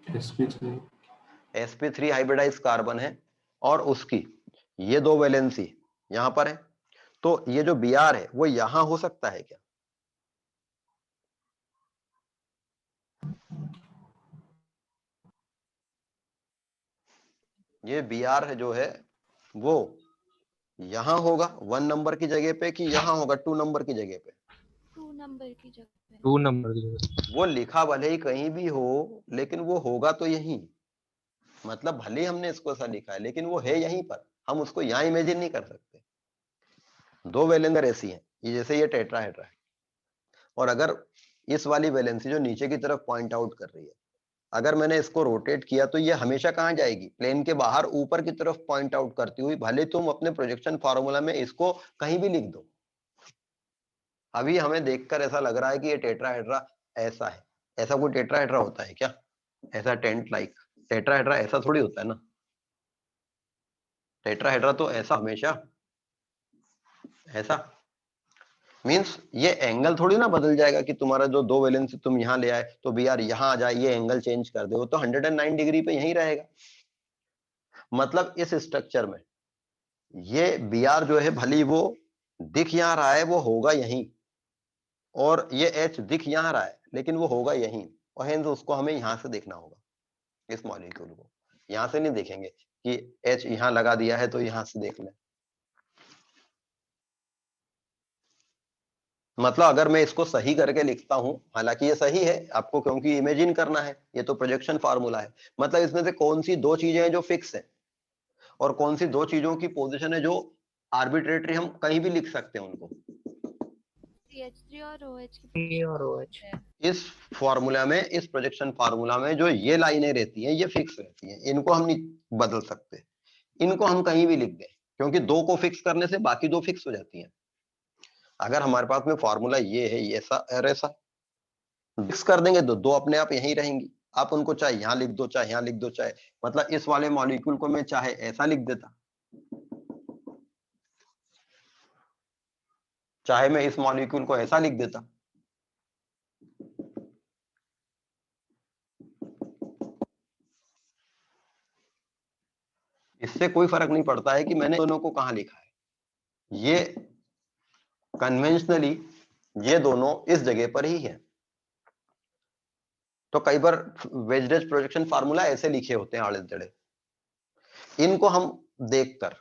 sp3। sp3 हाइब्रिडाइज्ड कार्बन है और उसकी ये दो वैलेंसी यहां पर है, तो ये जो Br है वो यहां हो सकता है क्या? ये Br है जो है वो यहां होगा 1 नंबर की जगह पे कि यहां होगा 2 नंबर की जगह पे? 2 नंबर की जगह। 2 नंबर की जगह। वो लिखा भले ही कहीं भी हो लेकिन वो होगा तो यहीं, मतलब भले ही हमने इसको ऐसा लिखा है लेकिन वो है यहीं पर, हम उसको यहां इमेजिन नहीं कर सकते। दो वैलेंसी ऐसी हैं, ये जैसे ये टेट्राहेड्रा है और अगर इस वाली वैलेंसी जो नीचे की तरफ पॉइंट आउट कर रही है, अगर मैंने इसको रोटेट किया तो ये हमेशा कहां जाएगी? प्लेन के बाहर ऊपर की तरफ पॉइंट आउट करती हुई, भले तुम अपने प्रोजेक्शन फार्मूला में इसको कहीं भी लिख दो। अभी हमें देखकर ऐसा लग रहा है कि ये टेट्राहेड्रा ऐसा है, ऐसा कोई टेट्राहेड्रा होता है क्या? ऐसा टेंट लाइक टेट्राहेड्रा ऐसा थोड़ी होता है ना। टेट्राहेड्रा तो ऐसा हमेशा ऐसा मींस ये एंगल थोड़ी ना बदल जाएगा कि तुम्हारा जो दो वैलेंसी तुम यहां ले आए तो Br यहां आ जाए, ये एंगल चेंज कर दे, वो तो 109 डिग्री पे यहीं रहेगा। मतलब इस स्ट्रक्चर में ये Br जो है भली वो दिख यहां रहा है वो होगा यहीं, और ये H दिख यहां रहा है लेकिन वो होगा यहीं, और हेंस उसको हमें यहां से देखना होगा। इस मॉलिक्यूल को यहां से नहीं देखेंगे कि H यहां लगा दिया है तो यहां से देख लें। मतलब अगर मैं इसको सही करके लिखता हूं, हालांकि ये सही है आपको क्योंकि इमेजिन करना है, ये तो प्रोजेक्शन फार्मूला है, मतलब इसमें से कौन सी दो चीजें हैं जो फिक्स है और कौन सी दो चीजों की पोजीशन है जो आर्बिट्रेटरी हम कहीं भी लिख सकते हैं उनको। CH3 और OH की C और OH। है। इस फॉर्मूला में, इस प्रोजेक्शन फार्मूला में जो ये लाइनें रहती हैं ये फिक्स रहती हैं, इनको हम नहीं बदल सकते, इनको हम कहीं भी लिख दें क्योंकि दो को फिक्स करने से बाकी दो फिक्स हो जाती हैं। अगर हमारे पास में फॉर्मूला ये है, ये ऐसा और ऐसा मिक्स कर देंगे तो दो अपने आप यहीं रहेंगी। आप उनको चाहे यहां लिख दो चाहे यहां लिख दो, चाहे मतलब इस वाले मॉलिक्यूल को मैं चाहे ऐसा लिख देता, चाहे मैं इस मॉलिक्यूल को ऐसा लिख देता, इससे कोई फर्क नहीं पड़ता है कि मैंने दोनों को कहां लिखा है। ये कन्वेंशनली ये दोनों इस जगह पर ही है। तो कई बार वेजरेज प्रोजेक्शन फार्मूला ऐसे लिखे होते हैं आड़े टेढ़े, इनको हम देखकर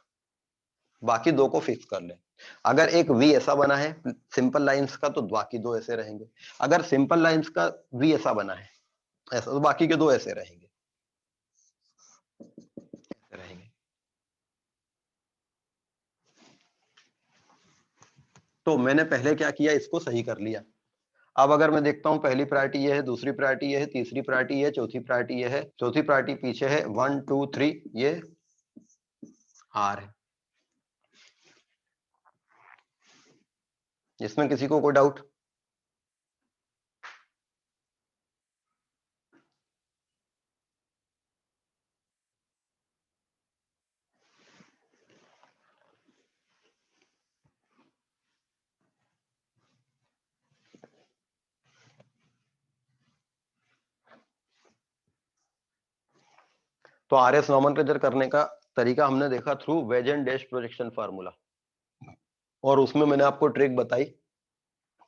बाकी दो को फिक्स कर लें। अगर एक वी ऐसा बना है सिंपल लाइंस का तो बाकी दो ऐसे रहेंगे, अगर सिंपल लाइंस का वी ऐसा बना है ऐसा तो बाकी के दो ऐसे रहेंगे, ऐसे रहेंगे। तो मैंने पहले क्या किया, इसको सही कर लिया। अब अगर मैं देखता हूं पहली प्रायोरिटी ये है, दूसरी प्रायोरिटी ये है, तीसरी प्रायोरिटी ये है, चौथी प्रायोरिटी ये है, चौथी प्रायोरिटी पीछे है 1 2 3 ये आर है। इसमें किसी को कोई डाउट? तो आर एस नॉमेनक्लेचर करने का तरीका हमने देखा through wedge and dash projection formula, और उसमें मैंने आपको ट्रिक बताई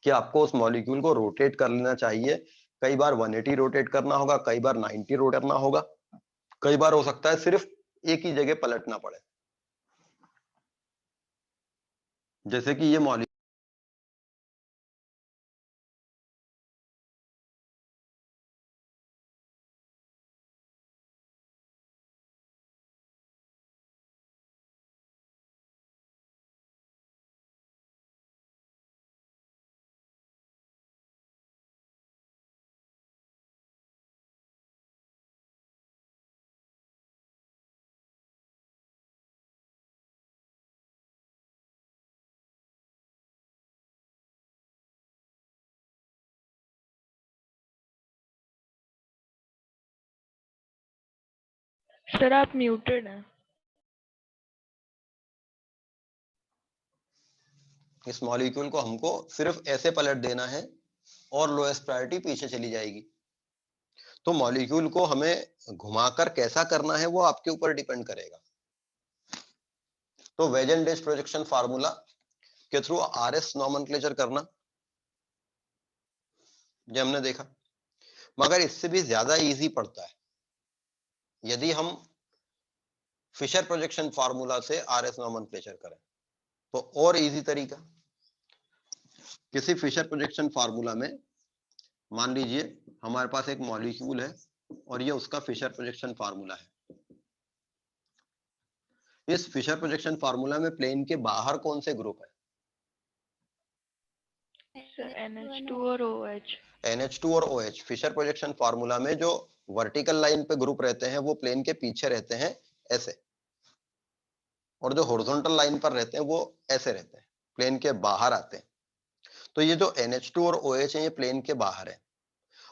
कि आपको उस मॉलिक्यूल को रोटेट कर लेना चाहिए। कई बार 180 रोटेट करना होगा, कई बार 90 रोटेट करना होगा, कई बार हो सकता है सिर्फ एक ही जगह पलटना पड़े, जैसे कि ये मॉलिक्यूल सर आप म्यूटेड हैं। इस मॉलिक्यूल को हमको सिर्फ ऐसे पलट देना है और लोएस्ट प्रायोरिटी पीछे चली जाएगी। तो मॉलिक्यूल को हमें घुमाकर कैसा करना है वो आपके ऊपर डिपेंड करेगा। तो वेजेंडेज प्रोजेक्शन फार्मूला के थ्रू आरएस नॉमेनक्लेचर करना, ये हमने देखा, मगर इससे भी ज्यादा इजी पड़ता है यदि हम फिशर प्रोजेक्शन फार्मूला से आरएस नॉमेनक्लेचर करें। तो और इजी तरीका, किसी फिशर प्रोजेक्शन फार्मूला में मान लीजिए हमारे पास एक मॉलिक्यूल है और ये उसका फिशर प्रोजेक्शन फार्मूला है। इस फिशर प्रोजेक्शन फार्मूला में प्लेन के बाहर कौन से ग्रुप है? सर NH2 और OH। NH2 और OH। फिशर प्रोजेक्शन फार्मूला में जो वर्टिकल लाइन पे ग्रुप रहते हैं वो प्लेन के पीछे रहते हैं ऐसे, और जो हॉरिजॉन्टल लाइन पर रहते हैं वो ऐसे रहते हैं, प्लेन के बाहर आते हैं। तो ये जो NH2 और OH है ये प्लेन के बाहर है,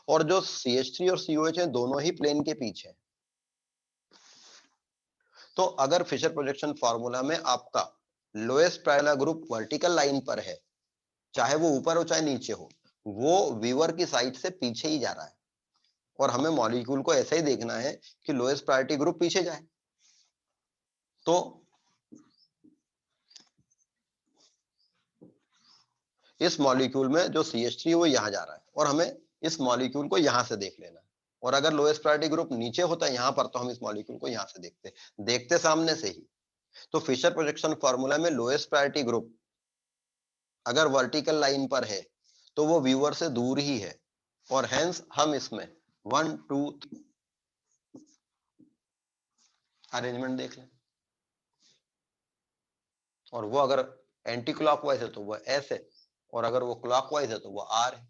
और जो CH3 और COH है दोनों ही प्लेन के पीछे हैं। तो अगर फिशर प्रोजेक्शन फार्मूला में आपका लोएस्ट पहला ग्रुप वर्टिकल लाइन पर है, चाहे वो ऊपर हो चाहे नीचे हो, वो व्यूअर की साइड से पीछे ही जा रहा है, और हमें मॉलिक्यूल को ऐसे ही देखना है कि लोएस्ट प्रायोरिटी ग्रुप पीछे जाए। तो इस मॉलिक्यूल में जो CH3 है वो यहां जा रहा है, और हमें इस मॉलिक्यूल को यहां से देख लेना है। और अगर लोएस्ट प्रायोरिटी ग्रुप नीचे होता है यहां पर, तो हम इस मॉलिक्यूल को यहां से देखते सामने से ही। तो फिशर प्रोजेक्शन फार्मूला में लोएस्ट प्रायोरिटी ग्रुप अगर वर्टिकल लाइन पर है तो वो व्यूअर से दूर ही है, और हेंस हम इसमें 1 2 अरेंजमेंट देख लें, और वो अगर एंटी क्लॉकवाइज है तो वो एस है, और अगर वो क्लॉकवाइज है तो वो आर है।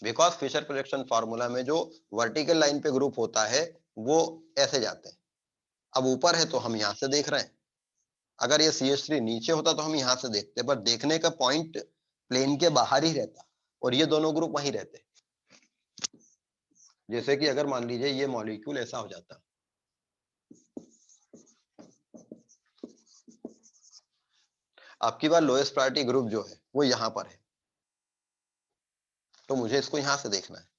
बिकॉज फिशर प्रोजेक्शन फार्मूला में जो वर्टिकल लाइन पे ग्रुप होता है वो ऐसे जाते हैं। अब ऊपर है तो हम यहां से देख रहे हैं, अगर ये CH3 नीचे होता तो हम यहां से देखते, पर देखने का पॉइंट प्लेन के बाहर ही रहता, और ये दोनों ग्रुप वहीं रहते। जैसे कि अगर मान लीजिए ये मॉलिक्यूल ऐसा हो जाता, आपकी बार लोएस्ट प्रायोरिटी ग्रुप जो है वो यहां पर है, तो मुझे इसको यहां से देखना है।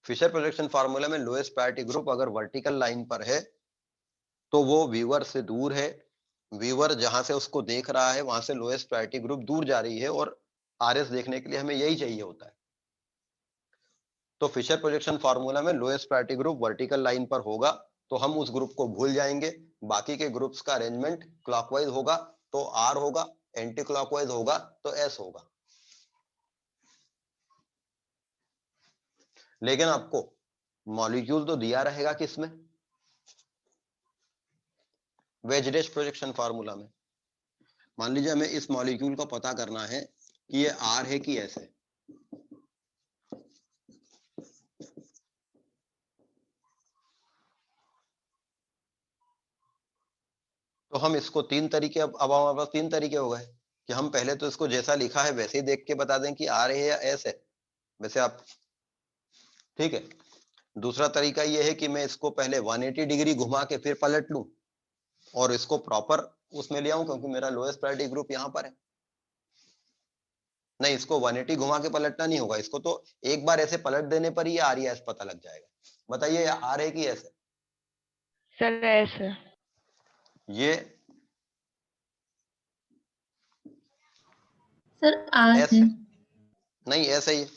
फिशर प्रोजेक्शन फार्मूला में लोएस्ट प्रायोरिटी ग्रुप अगर वर्टिकल लाइन पर है तो वो व्यूअर से दूर है, व्यूअर जहां से उसको देख रहा है वहां से लोएस्ट प्रायोरिटी ग्रुप दूर जा रही है, और आरएस देखने के लिए हमें यही चाहिए होता है। तो फिशर प्रोजेक्शन फार्मूला में lowest priority group vertical line पर होगा तो हम उस ग्रुप को भूल जाएंगे, बाकी के ग्रुप्स का अरेंजमेंट क्लॉकवाइज होगा तो आर होगा, एंटी क्लॉकवाइज होगा तो एस होगा। लेकिन आपको मॉलिक्यूल तो दिया रहेगा किसमें? वेजडेज प्रोजेक्शन फार्मूला में। मान लीजिए हमें इस मॉलिक्यूल को पता करना है कि ये आर है कि एस है। तो हम इसको तीन तरीके, अब हमारे पास तीन तरीके हो गए कि हम पहले तो इसको जैसा लिखा है वैसे ही देख के बता दें कि आर है या एस है, वैसे आप, ठीक है। दूसरा तरीका ये है कि मैं इसको पहले 180 डिग्री घुमा के फिर पलट लूं और इसको प्रॉपर उसमें ले आऊं, क्योंकि मेरा लोएस्ट प्रायोरिटी ग्रुप यहां पर है। नहीं, इसको 180 घुमा के पलटना नहीं होगा, इसको तो एक बार ऐसे पलट देने पर ही आर या एस पता लग जाएगा। बताइए आर है कि एस है? सर एस है। ये सर आर एस है। है, नहीं एस है ये।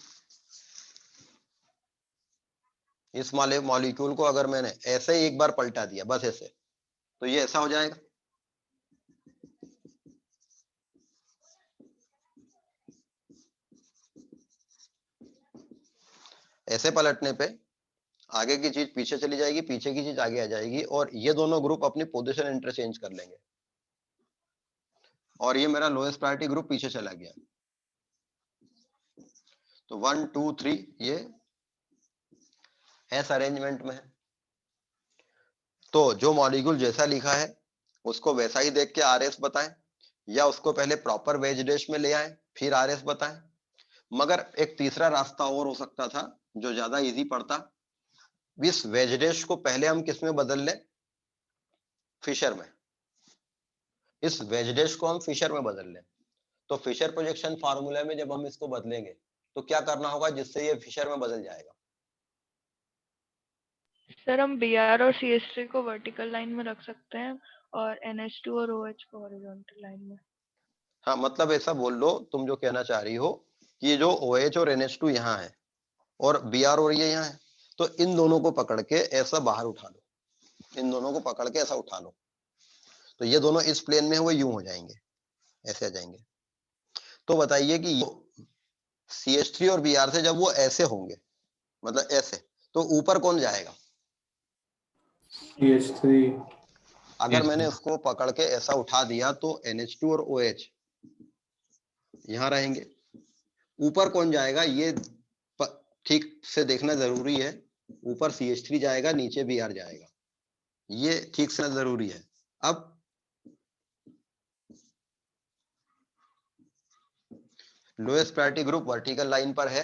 इस मॉलिक्यूल को अगर मैंने ऐसे ही एक बार पलटा दिया बस ऐसे, तो ये ऐसा हो जाएगा। ऐसे पलटने पे आगे की चीज पीछे चली जाएगी, पीछे की चीज आगे आ जाएगी, और ये दोनों ग्रुप अपनी पोजीशन इंटरचेंज कर लेंगे, और ये मेरा लोएस्ट प्रायोरिटी ग्रुप पीछे चला गया। तो 1 2 3 ये एस अरेंजमेंट में है। तो जो मॉलिक्यूल जैसा लिखा है उसको वैसा ही देख के आरएस बताएं, या उसको पहले प्रॉपर वेज डैश में ले आए फिर आरएस बताएं। मगर एक तीसरा रास्ता और हो सकता था जो ज्यादा इजी पड़ता, इस वेज डैश को पहले हम किस में बदल लें, फिशर में। इस वेज डैश को हम फिशर में बदल लें, तो फिशर प्रोजेक्शन फार्मूला में जब हम इसको बदलेंगे तो क्या करना होगा जिससे ये फिशर में बदल जाएगा? सर हम BR और CH3 को वर्टिकल लाइन में रख सकते हैं और NH2 और OH को हॉरिजॉन्टल लाइन में। हाँ, मतलब ऐसा बोल लो, तुम जो कहना चाह रही हो कि ये जो OH और NH2 यहाँ है और Br और ये यहाँ है, तो इन दोनों को पकड़ के ऐसा बाहर उठा लो, इन दोनों को पकड़ के ऐसा उठा लो, तो ये दोनों इस प्लेन में है वो यूं हो जाएंगे, ऐसे आ जाएंगे। तो बताइए कि CH3 और Br से जब वो ऐसे होंगे, मतलब ऐसे, तो ऊपर कौन जाएगा? CH3। अगर मैंने उसको पकड़ के ऐसा उठा दिया तो NH2 और OH यहाँ रहेंगे, ऊपर कौन जाएगा ये ठीक से देखना जरूरी है। ऊपर CH3 जाएगा, नीचे Br जाएगा, ये ठीक से जरूरी है। अब lowest priority group vertical line पर है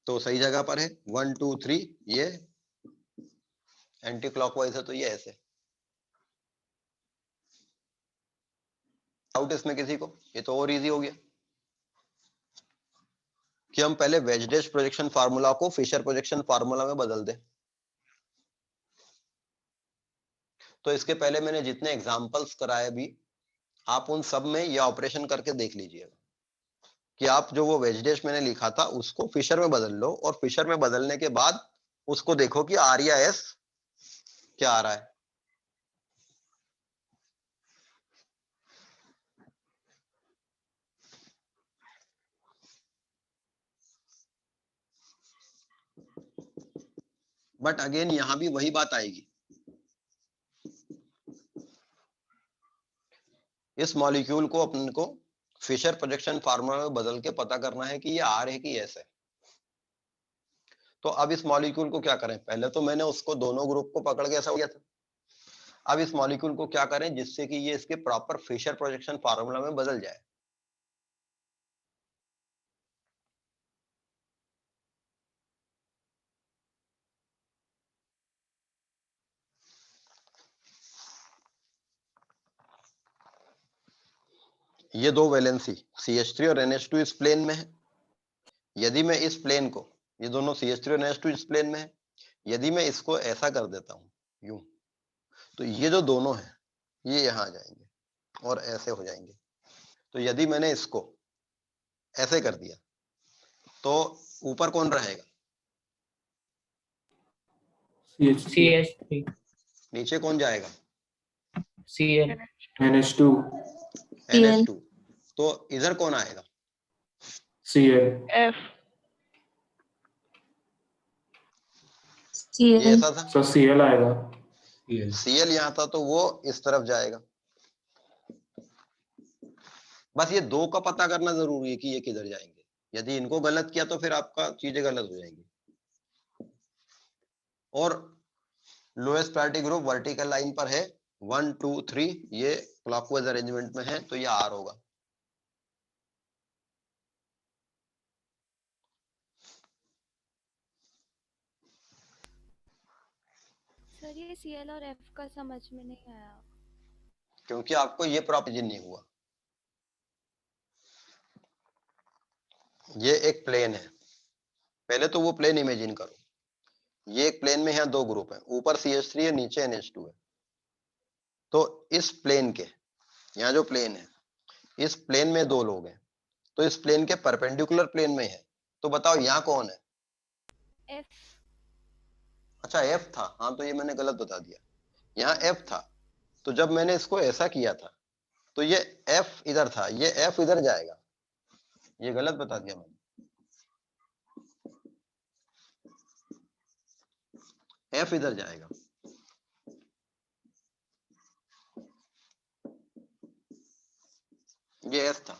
तो सही जगह पर है, 1 2 3, ये एंटी क्लॉकवाइज है तो ये ऐसे। डाउट इसमें किसी को? ये तो और इजी हो गया कि हम पहले वेज डैश प्रोजेक्शन फार्मूला को फिशर प्रोजेक्शन फार्मूला में बदल दें। तो इसके पहले मैंने जितने एग्जांपल्स कराए भी, आप उन सब में ये ऑपरेशन करके देख लीजिएगा कि आप जो वो वेज डैश मैंने लिखा था उसको फिशर में बदल लो, और फिशर में बदलने के बाद उसको देखो कि आर या एस क्या आ रहा है। बट अगेन यहां भी वही बात आएगी, इस मॉलिक्यूल को अपन को फिशर प्रोजेक्शन फार्मूला में बदल के पता करना है कि ये आर है कि एस है। तो अब इस मॉलिक्यूल को क्या करें, पहले तो मैंने उसको दोनों ग्रुप को पकड़ के ऐसा हो गया था, अब इस मॉलिक्यूल को क्या करें जिससे कि ये इसके प्रॉपर फिशर प्रोजेक्शन फार्मूला में बदल जाए। ये दो वैलेंसी CH3 और NH2 इस प्लेन में है। यदि मैं इस प्लेन को, ये दोनों CH3 और NH2 इस प्लेन में है, यदि मैं इसको ऐसा कर देता हूं यूं, तो ये जो दोनों हैं ये यहां आ जाएंगे और ऐसे हो जाएंगे। तो यदि मैंने इसको ऐसे कर दिया तो ऊपर कौन रहेगा, CH3। CH3 नीचे कौन जाएगा, Cl NH2 NH2। तो इधर कौन आएगा, Cl F ये ऐसा था, सर Cl आएगा। Cl यहाँ था तो वो इस तरफ जाएगा। बस ये दो का पता करना जरूरी है कि ये किधर जाएंगे, यदि इनको गलत किया तो फिर आपका चीजें गलत हो जाएंगी। और lowest priority group vertical line पर है 1 2 3, ये क्लॉकवाइज अरेंजमेंट में है तो ये आर होगा। सर ये Cl और F का समझ में नहीं आया। क्योंकि आपको ये प्रॉपर्टी नहीं हुआ। ये एक प्लेन है, पहले तो वो प्लेन इमेजिन करो, ये एक प्लेन में यहाँ दो ग्रुप है, ऊपर CH3 है नीचे NH2 है। तो इस प्लेन के यहाँ जो प्लेन है, इस प्लेन में दो लोग हैं, तो इस प्लेन के परपेंडिकुलर प्लेन में है, तो बताओ यहाँ कौन है। F अच्छा F था, हाँ तो ये मैंने गलत बता दिया, यहाँ F था। तो जब मैंने इसको ऐसा किया था तो ये F इधर था, ये F इधर जाएगा, ये गलत बता दिया मैंने, F इधर जाएगा। ये S था।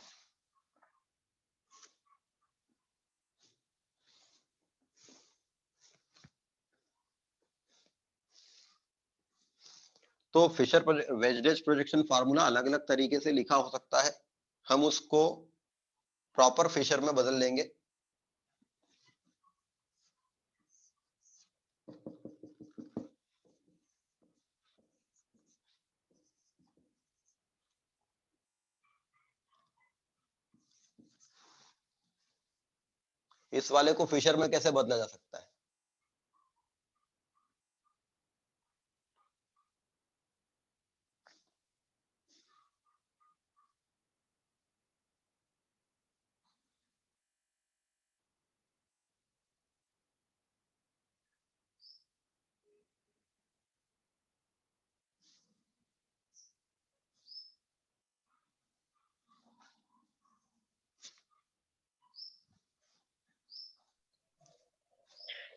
तो फिशर वेजडेज प्रोजेक्शन फार्मूला अलग अलग तरीके से लिखा हो सकता है, हम उसको प्रॉपर फिशर में बदल लेंगे। इस वाले को फिशर में कैसे बदला जा सकता है?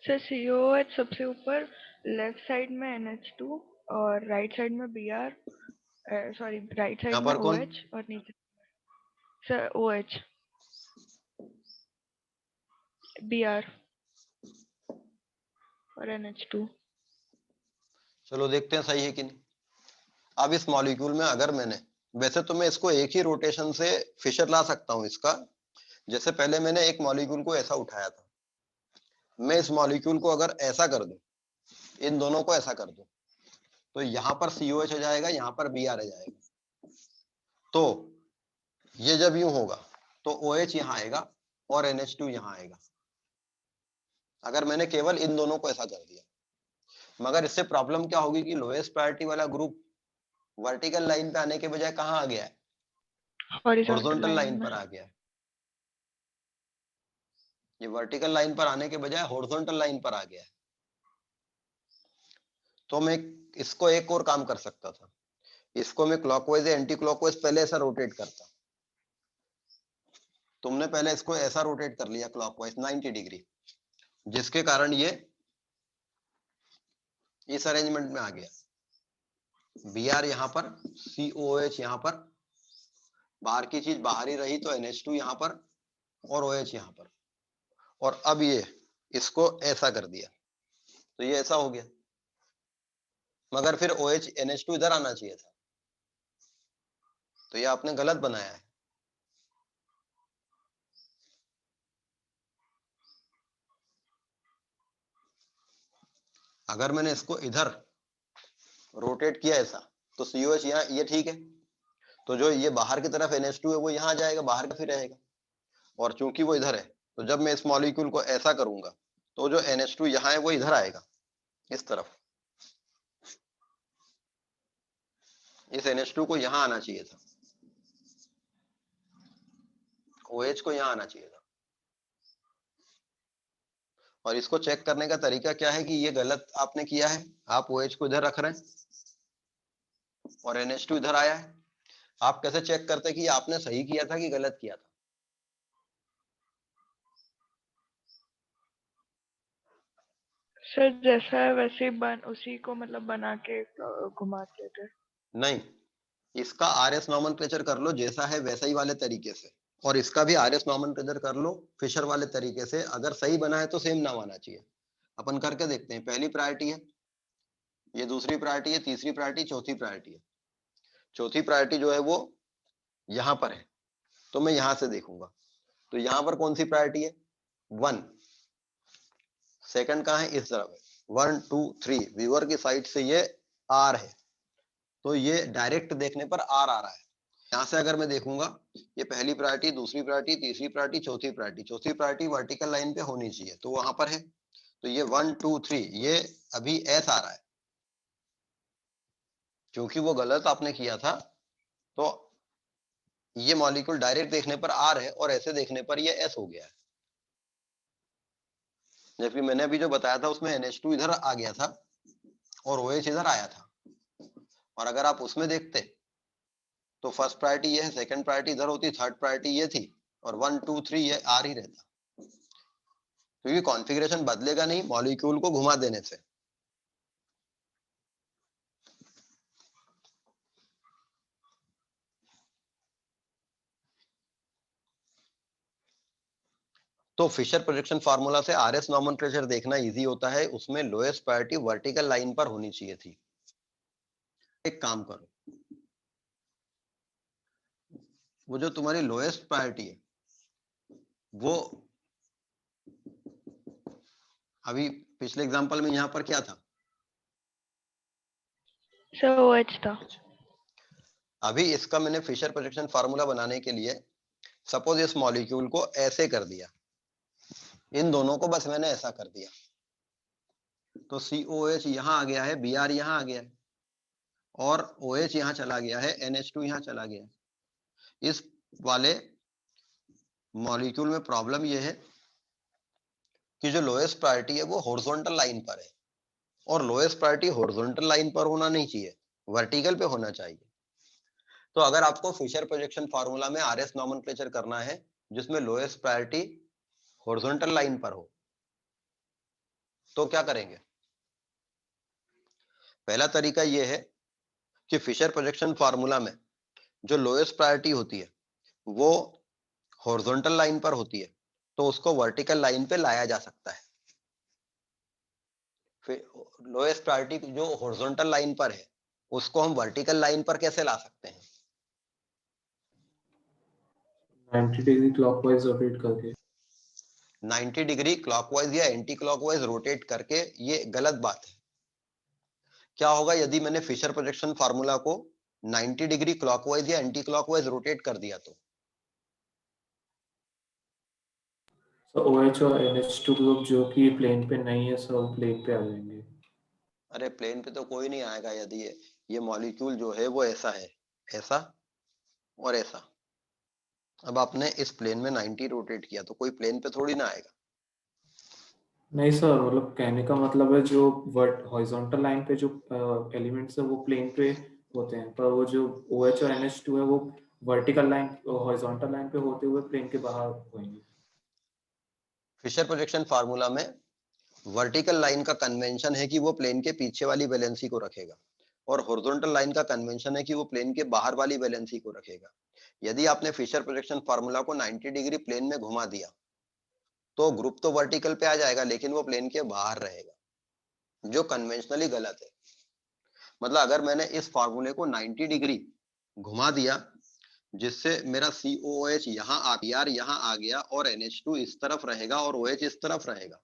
सर COOH सबसे ऊपर लेफ्ट साइड में NH2 और राइट साइड में Br, सॉरी राइट साइड यहाँ में पर कौन? OH और नीचे सर OH Br और NH2। चलो देखते हैं सही है कि नहीं। अब इस मॉलिक्यूल में अगर मैंने, वैसे तो मैं इसको एक ही रोटेशन से फिशर ला सकता हूं इसका, जैसे पहले मैंने एक मॉलिक्यूल को ऐसा उठाया था, मैं इस मॉलिक्यूल को अगर ऐसा कर दूं, इन दोनों को ऐसा कर दूं, तो यहां पर COH आ जाएगा, यहां पर Br आ जाएगा। तो ये जब यूं होगा तो OH यहां आएगा और NH2 यहां आएगा, अगर मैंने केवल इन दोनों को ऐसा कर दिया। मगर इससे प्रॉब्लम क्या होगी कि लोएस्ट प्रायोरिटी वाला ग्रुप वर्टिकल लाइन पे आने के बजाय कहां आ गया है? हॉरिजॉन्टल लाइन पर आ गया है। ये वर्टिकल लाइन पर आने के बजाय हॉरिजॉन्टल लाइन पर आ गया है। तो मैं इसको एक और काम कर सकता था, इसको मैं क्लॉकवाइज या एंटी क्लॉकवाइज पहले ऐसा रोटेट करता। तुमने पहले इसको ऐसा रोटेट कर लिया क्लॉकवाइज 90 डिग्री, जिसके कारण ये इस अरेंजमेंट में आ गया। Br यहां पर, COH यहां पर, बाहर की चीज बाहर ही रही तो NH2 यहां पर और OH यहां पर। और अब ये इसको ऐसा कर दिया तो ये ऐसा हो गया, मगर फिर OH NH2 इधर आना चाहिए था, तो ये आपने गलत बनाया है। अगर मैंने इसको इधर रोटेट किया ऐसा तो COH यहाँ, ये ठीक है, तो जो ये बाहर की तरफ NH2 है वो यहाँ आ जाएगा, बाहर का फिर रहेगा। और चूंकि वो इधर है तो जब मैं इस मॉलिक्यूल को ऐसा करूंगा तो जो NH2 यहाँ है वो इधर आएगा, इस तरफ। इस NH2 को यहाँ आना चाहिए था, OH को यहाँ आना चाहिए था। और इसको चेक करने का तरीका क्या है कि ये गलत आपने किया है, आप OH को इधर रख रहे हैं और NH2 इधर आया है। आप कैसे चेक करते कि आपने सही किया था कि गलत किया था? सर जैसा है वैसे ही उसी को मतलब बना के घुमाते थे। नहीं, इसका RS नॉमेनक्लेचर कर लो जैसा है वैसा ही वाले तरीके से, और इसका भी RS नॉमेनक्लेचर कर लो फिशर वाले तरीके से। अगर सही बना है तो सेम नाम आना चाहिए। अपन करके देखते हैं। पहली प्रायोरिटी है, ये दूसरी प्रायोरिटी है, तीसरी प्रायोरिटी, चौथी प्रायोरिटी है। चौथी प्रायोरिटी जो है वो यहां पर है, तो मैं यहां से देखूंगा। तो यहां पर कौन सी प्रायोरिटी है? 1। सेकंड कहां है? इस तरफ है। 1 2 3 व्यूअर की साइड से ये R है, तो ये डायरेक्ट देखने पर R आ रहा है। यहां से अगर मैं देखूंगा, ये पहली प्रायोरिटी, दूसरी प्रायोरिटी, तीसरी प्रायोरिटी, चौथी प्रायोरिटी। चौथी प्रायोरिटी वर्टिकल लाइन पे होनी चाहिए, तो वहां पर है। तो ये 1 2 3 ये अभी S आ रहा है, क्योंकि वो गलत आपने किया था। तो ये मॉलिक्यूल डायरेक्ट देखने पर R है और ऐसे देखने पर ये S हो गया है। जबकि मैंने अभी जो बताया था उसमें NH2 इधर आ गया था और OH इधर आया था। और अगर आप उसमें देखते तो फर्स्ट प्रायोरिटी ये है, सेकंड प्रायोरिटी इधर होती, थर्ड प्रायोरिटी ये थी, और 1 2 3 ये R ही रहता, क्योंकि कॉन्फ़िगरेशन बदलेगा नहीं मॉलिक्यूल को घुमा देने से। तो फिशर प्रोजेक्शन फार्मूला से RS नॉमेनक्लेचर देखना इजी होता है। उसमें लोएस्ट प्रायोरिटी वर्टिकल लाइन पर होनी चाहिए थी। एक काम करो, वो जो तुम्हारी लोएस्ट प्रायोरिटी है वो अभी पिछले एग्जांपल में यहां पर क्या था? सर OH था। अभी इसका मैंने फिशर प्रोजेक्शन फार्मूला बनाने के लिए सपोज इस मॉलिक्यूल को ऐसे कर दिया, इन दोनों को बस मैंने ऐसा कर दिया, तो COH यहां आ गया है, Br यहां आ गया है, और OH यहां चला गया है, NH2 यहां चला गया है। इस वाले मॉलिक्यूल में प्रॉब्लम यह है कि जो लोएस्ट प्रायोरिटी है वो हॉरिजॉन्टल लाइन पर है, और लोएस्ट प्रायोरिटी हॉरिजॉन्टल लाइन पर होना नहीं चाहिए, वर्टिकल पे होना चाहिए। तो अगर आपको फिशर प्रोजेक्शन फार्मूला में RS नॉमेनक्लेचर करना है जिसमें लोएस्ट प्रायोरिटी हॉरिजॉन्टल लाइन पर हो, तो क्या करेंगे? पहला तरीका यह है कि फिशर प्रोजेक्शन फार्मूला में जो लोएस्ट प्रायोरिटी होती है वो हॉरिजॉन्टल लाइन पर होती है, तो उसको वर्टिकल लाइन पे लाया जा सकता है। फिर लोएस्ट प्रायोरिटी जो हॉरिजॉन्टल लाइन पर है उसको हम वर्टिकल लाइन पर कैसे ला सकते हैं? 90 डिग्री क्लॉकवाइज रोटेट करके। 90 डिग्री क्लॉकवाइज या एंटी क्लॉकवाइज रोटेट करके? ये गलत बात है। क्या होगा यदि मैंने फिशर प्रोजेक्शन फार्मूला को 90 डिग्री क्लॉकवाइज या एंटी क्लॉकवाइज रोटेट कर दिया? तो OH और NH2 ग्रुप जो कि प्लेन पे नहीं है सब प्लेन पे आ जाएंगे। अरे प्लेन पे तो कोई नहीं आएगा यदि ये मॉलिक्यूल जो है वो ऐसा है, ऐसा और ऐसा। अब आपने इस प्लेन में 90 रोटेट किया तो कोई प्लेन पे थोड़ी ना आएगा। नहीं सर, मतलब कहने का मतलब है जो वर्ट हॉरिजॉन्टल लाइन पे जो एलिमेंट्स है वो प्लेन पे होते हैं, पर वो जो OH और NH2 है वो वर्टिकल लाइन हॉरिजॉन्टल लाइन पे होते हुए प्लेन के बाहर होंगे। फिशर प्रोजेक्शन फार्मूला में वर्टिकल लाइन का कन्वेंशन है कि वो प्लेन के पीछे वाली वैलेंसी को रखेगा, और हॉरिजॉन्टल लाइन का कन्वेंशन है कि वो प्लेन के बाहर वाली वैलेंसी को रखेगा। यदि आपने फिशर प्रोजेक्शन फार्मूला को 90 डिग्री प्लेन में घुमा दिया तो ग्रुप तो वर्टिकल पे आ जाएगा लेकिन वो प्लेन के बाहर रहेगा, जो कन्वेंशनली गलत है। मतलब अगर मैंने इस फार्मूले को 90 डिग्री घुमा दिया जिससे मेरा COH यहाँ Br यहाँ आ गया और NH2 इस तरफ रहेगा और OH इस तरफ रहेगा,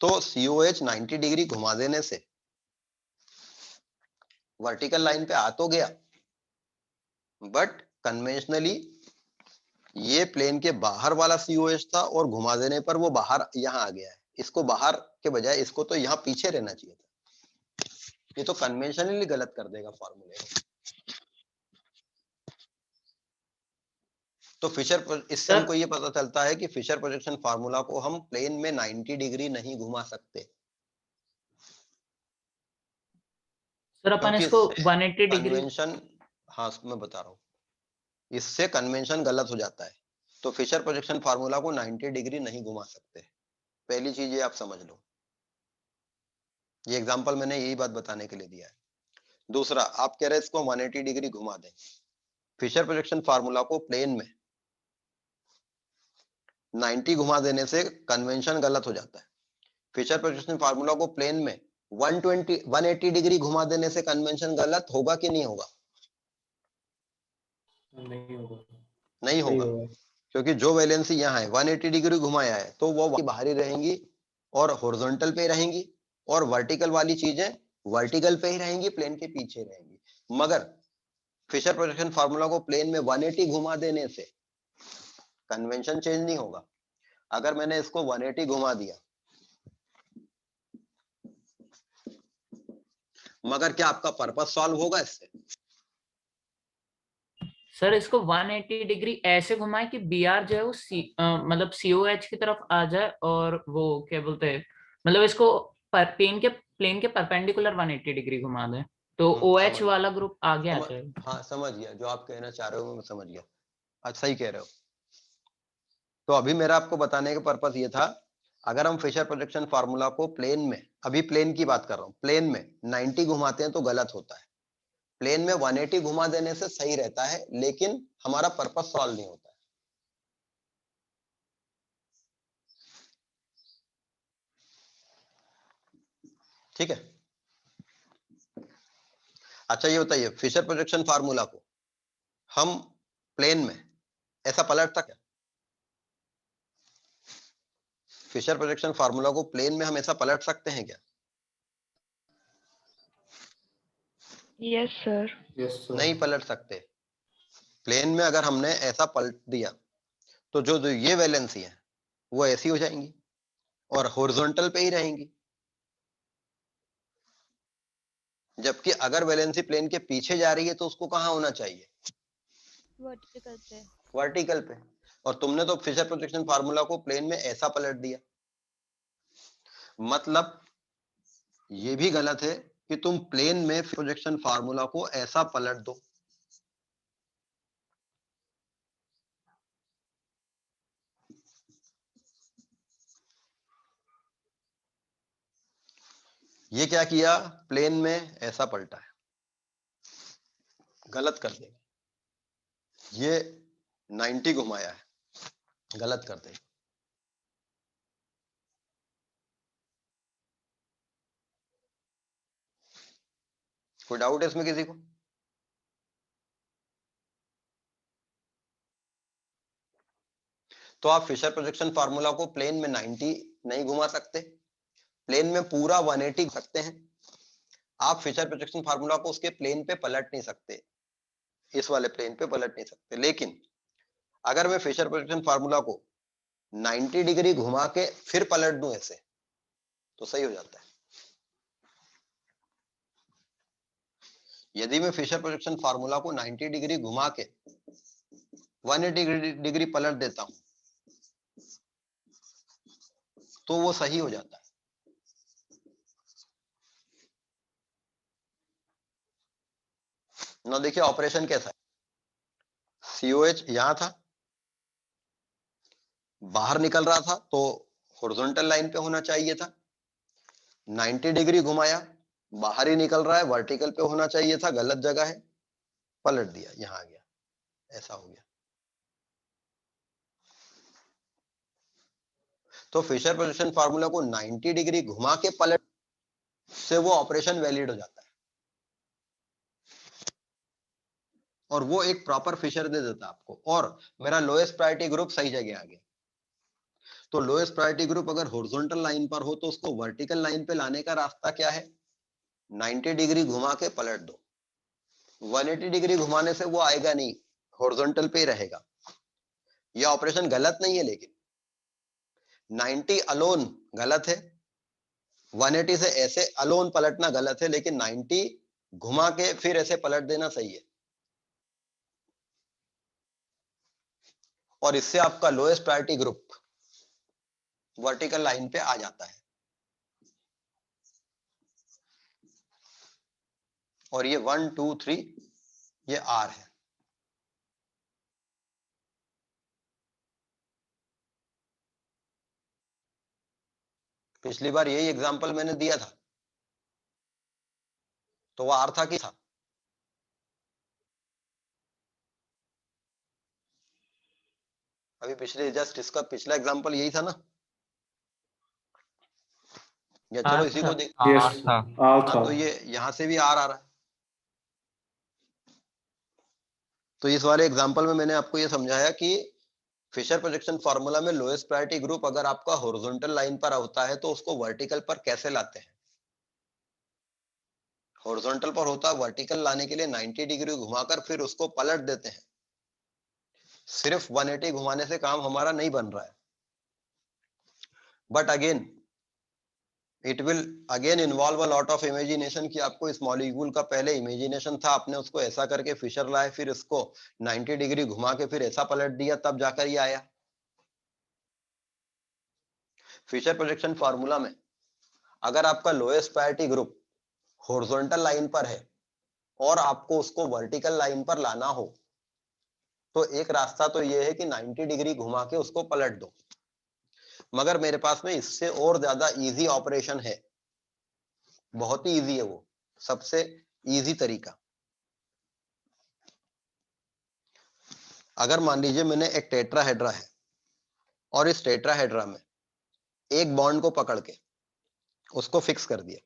तो COH 90 डिग्री घुमा देने से वर्टिकल लाइन पे आ तो गया, बट कन्वेंशनली ये प्लेन के बाहर वाला COH था और घुमा देने पर वो बाहर यहाँ आ गया है। इसको बाहर के बजाय इसको तो यहाँ पीछे रहना चाहिए था। ये तो कन्वेंशनली गलत कर देगा फॉर्मूले को। तो फिशर, इससे हमको ये पता चलता है कि फिशर प्रोजेक्शन फार्मूला को हम प्लेन में 90 डिग्री नहीं घुमा सकते, सर अपन क्योंकि इसको 180 डिग्री कन्वेंशन, हाँ मैं बता रहा हूँ, इससे कन्वेंशन गलत हो जाता है। तो फिशर प्रोजेक्शन फार्मूला को 90 डिग्री नहीं घुमा सकते। पहली चीज ये आप समझ लो, ये एग्जांपल मैंने यही बात बताने के लिए दिया है। दूसरा, आप कह रहे हैं इसको 180 डिग्री घुमा दें। फिशर प्रोजेक्शन फार्मूला को प्लेन में 90 घुमा देने से कन्वेंशन गलत हो जाता है। फिशर प्रोजेक्शन फार्मूला को प्लेन में 180 डिग्री घुमा देने से कन्वेंशन गलत होगा कि नहीं होगा? नहीं होगा। नहीं होगा, क्योंकि जो वैलेंसी यहाँ है 180 डिग्री घुमाया है तो वो बाहर ही रहेंगी और हॉरिजॉन्टल पे रहेंगी, और वर्टिकल वाली चीजें वर्टिकल पे ही रहेंगी, प्लेन के पीछे रहेंगी। मगर फिशर प्रोजेक्शन फार्मूला को प्लेन में 180 घुमा देने से कन्वेंशन चेंज नहीं होगा। अगर मैंने इसको 180 घुमा दिया, मगर क्या आपका पर्पस सॉल्व होगा इससे? सर इसको 180 डिग्री ऐसे घुमाए कि Br जो है वो मतलब COH की तरफ आ जाए, और वो क्या बोलते हैं, मतलब इसको प्लेन के परपेंडिकुलर 180 डिग्री घुमा दे तो OH समझ वाला ग्रुप आगे आ जाए। हाँ समझ गया, जो आप कहना चाह रहे हो मैं समझ गया। अच्छा ही कह रहे हो। तो अभी मेरा आपको बताने का पर्पस ये था, अगर हम फिशर प्रोजेक्शन फार्मूला को प्लेन में, अभी प्लेन की बात कर रहा हूं, प्लेन में 90 घुमाते हैं तो गलत होता है, प्लेन में 180 घुमा देने से सही रहता है, लेकिन हमारा पर्पस सॉल्व नहीं होता है। ठीक है, अच्छा ये बताइए, फिशर प्रोजेक्शन फार्मूला को हम प्लेन में ऐसा पलट सकते हैं? फिशर प्रोजेक्शन फार्मूला को प्लेन में हम ऐसा पलट सकते हैं क्या? Yes sir. Yes sir. नहीं पलट सकते। प्लेन में अगर हमने ऐसा पलट दिया तो जो जो ये वैलेंसी है वो ऐसी हो जाएंगी और हॉरिजॉन्टल पे ही रहेंगी, जबकि अगर वैलेंसी प्लेन के पीछे जा रही है तो उसको कहाँ होना चाहिए? वर्टिकल पे। वर्टिकल पे। और तुमने तो फिशर प्रोजेक्शन फार्मूला को प्लेन में ऐसा पलट दिया। मतलब ये भी गलत है कि तुम प्लेन में प्रोजेक्शन फार्मूला को ऐसा पलट दो। ये क्या किया, प्लेन में ऐसा पलटा है, गलत कर देगा। ये 90 घुमाया है, गलत कर देगा। कोई डाउट है इसमें किसी को? तो आप फिशर प्रोजेक्शन फार्मूला को प्लेन में 90 नहीं घुमा सकते, प्लेन में पूरा 180 सकते हैं। आप फिशर प्रोजेक्शन फार्मूला को उसके प्लेन पे पलट नहीं सकते, इस वाले प्लेन पे पलट नहीं सकते। लेकिन अगर मैं फिशर प्रोजेक्शन फार्मूला को 90 डिग्री घुमा के फिर पलट दूं ऐसे, तो सही हो जाता है। यदि मैं फिशर प्रोजेक्शन फार्मूला को 90 डिग्री घुमा के 180 डिग्री पलट देता हूं तो वो सही हो जाता है। ना देखिए ऑपरेशन कैसा है, COH यहां था, बाहर निकल रहा था तो हॉरिजॉन्टल लाइन पे होना चाहिए था। 90 डिग्री घुमाया, बाहर ही निकल रहा है, वर्टिकल पे होना चाहिए था, गलत जगह है, पलट दिया, यहां आ गया, ऐसा हो गया। तो फिशर प्रोजेक्शन फार्मूला को 90 डिग्री घुमा के पलट से वो ऑपरेशन वैलिड हो जाता है और वो एक प्रॉपर फिशर दे देता है आपको, और मेरा लोएस्ट प्रायोरिटी ग्रुप सही जगह आ गया। तो लोएस्ट प्रायोरिटी ग्रुप अगर हॉरिजॉन्टल लाइन पर हो तो उसको वर्टिकल लाइन पे लाने का रास्ता क्या है? 90 डिग्री घुमा के पलट दो। 180 डिग्री घुमाने से वो आएगा नहीं, हॉरिजॉन्टल पे ही रहेगा। ये ऑपरेशन गलत नहीं है, लेकिन 90 अलोन गलत है, 180 से ऐसे अलोन पलटना गलत है, लेकिन 90 घुमा के फिर ऐसे पलट देना सही है। और इससे आपका lowest priority group vertical line पे आ जाता है। और ये 1 2 3 ये R है। पिछली बार यही एग्जांपल मैंने दिया था, तो वो R था कि था? अभी पिछले जस्ट इसका पिछला एग्जांपल यही था ना? या चलो इसी को देख। यस था। था। तो ये यहां से भी R आ रहा है। तो इस वाले एग्जांपल में मैंने आपको ये समझाया कि फिशर प्रोजेक्शन फार्मूला में लोएस्ट प्रायोरिटी ग्रुप अगर आपका हॉरिजॉन्टल लाइन पर होता है तो उसको वर्टिकल पर कैसे लाते हैं। हॉरिजॉन्टल पर होता है, वर्टिकल लाने के लिए 90 डिग्री घुमाकर फिर उसको पलट देते हैं। सिर्फ 180 घुमाने से काम हमारा नहीं बन रहा है, but again it will again involve a lot of imagination कि आपको इस मॉलिक्यूल का पहले इमेजिनेशन था, आपने उसको ऐसा करके फिशर लाए, फिर इसको 90 डिग्री घुमा के फिर ऐसा पलट दिया, तब जाकर ये आया। फिशर प्रोजेक्शन फार्मूला में अगर आपका lowest priority group horizontal line पर है और आपको उसको वर्टिकल लाइन पर लाना हो तो एक रास्ता तो ये है कि 90 डिग्री घुमा के उसको पलट दो। मगर मेरे पास में इससे और ज्यादा इजी ऑपरेशन है, बहुत ही इजी है, वो सबसे इजी तरीका। अगर मान लीजिए मैंने एक टेट्राहेड्रा है और इस टेट्राहेड्रा में एक बॉन्ड को पकड़ के उसको फिक्स कर दिया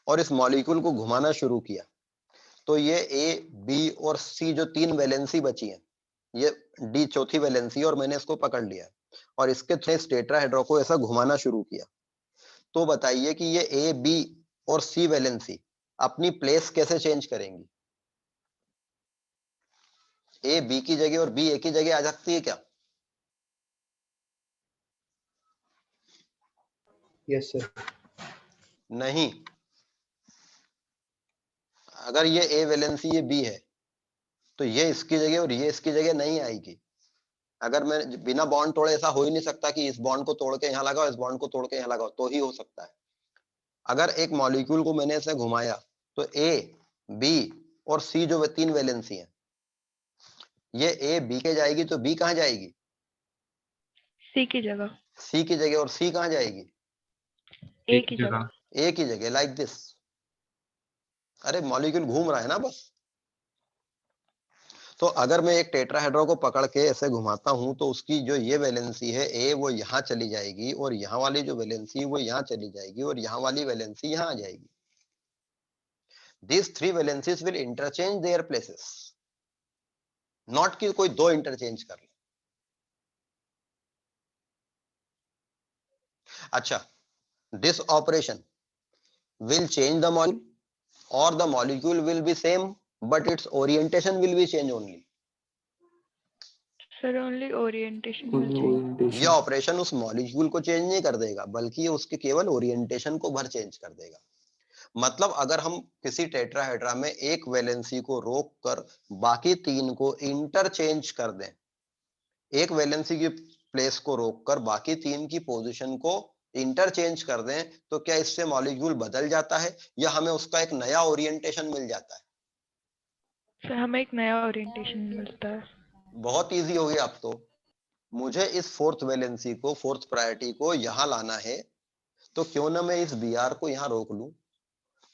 और इस मॉलिक्यूल को घुमाना शुरू किया, तो ये ए, बी और सी जो 3 वैलेंसी बची है, ये डी चौथी वैलेंसी और मैंने इसको पकड़ लिया और इसके टेट्राहेड्रा को ऐसा घुमाना शुरू किया। तो बताइए कि ये ए, बी और सी वैलेंसी अपनी प्लेस कैसे चेंज करेंगी? ए बी की जगह और बी ए की जगह आ सकती है क्या? Yes sir. नहीं। अगर ये ए वैलेंसी ये बी है तो ये इसकी जगह और ये इसकी जगह नहीं आएगी। अगर मैं बिना बॉन्ड तोड़े ऐसा हो ही नहीं सकता कि इस बॉन्ड को तोड़ के यहाँ लगाओ, इस बॉन्ड को तोड़ के यहाँ लगाओ, तो ही हो सकता है। अगर एक मॉलिक्यूल को मैंने ऐसे घुमाया तो ए, बी और सी जो 3 वैलेंसी है, ये ए बी के जाएगी तो बी कहाँ जाएगी? सी की जगह। सी की जगह। और सी कहाँ जाएगी? ए की जगह। ए की जगह, लाइक दिस। अरे मॉलिक्यूल घूम रहा है ना बस। तो अगर मैं एक टेट्राहेड्रा को पकड़ के ऐसे घुमाता हूं तो उसकी जो ये वैलेंसी है ए, वो यहाँ चली जाएगी और यहाँ वाली जो वैलेंसी वो यहाँ चली जाएगी और यहाँ वाली वैलेंसी यहाँ आ जाएगी। These 3 valencies will interchange their places, not कि कोई 2 इंटरचेंज कर ले। अच्छा, this operation will change the molecule or the molecule will be same but its orientation will be change only. Sir only orientation Only orientation. ये ऑपरेशन उस मॉलिक्यूल को चेंज नहीं कर देगा बल्कि ये उसके केवल ओरिएंटेशन को भर चेंज कर देगा। मतलब अगर हम किसी टेट्राहेड्रा में एक वैलेंसी को रोक कर बाकी 3 को इंटरचेंज कर दें, एक वैलेंसी की प्लेस को रोक कर बाकी 3 की पोजीशन को इंटरचेंज कर दें, तो क्या इससे मॉलिक्यूल बदल जाता है या हमें उसका एक नया ओरिएंटेशन मिल जाता है? सर हमें एक नया ओरिएंटेशन मिलता है। बहुत इजी हो गया अब तो। मुझे इस 4th वैलेंसी को, 4th प्रायोरिटी को यहां लाना है, तो क्यों ना मैं इस Br को यहां रोक लूं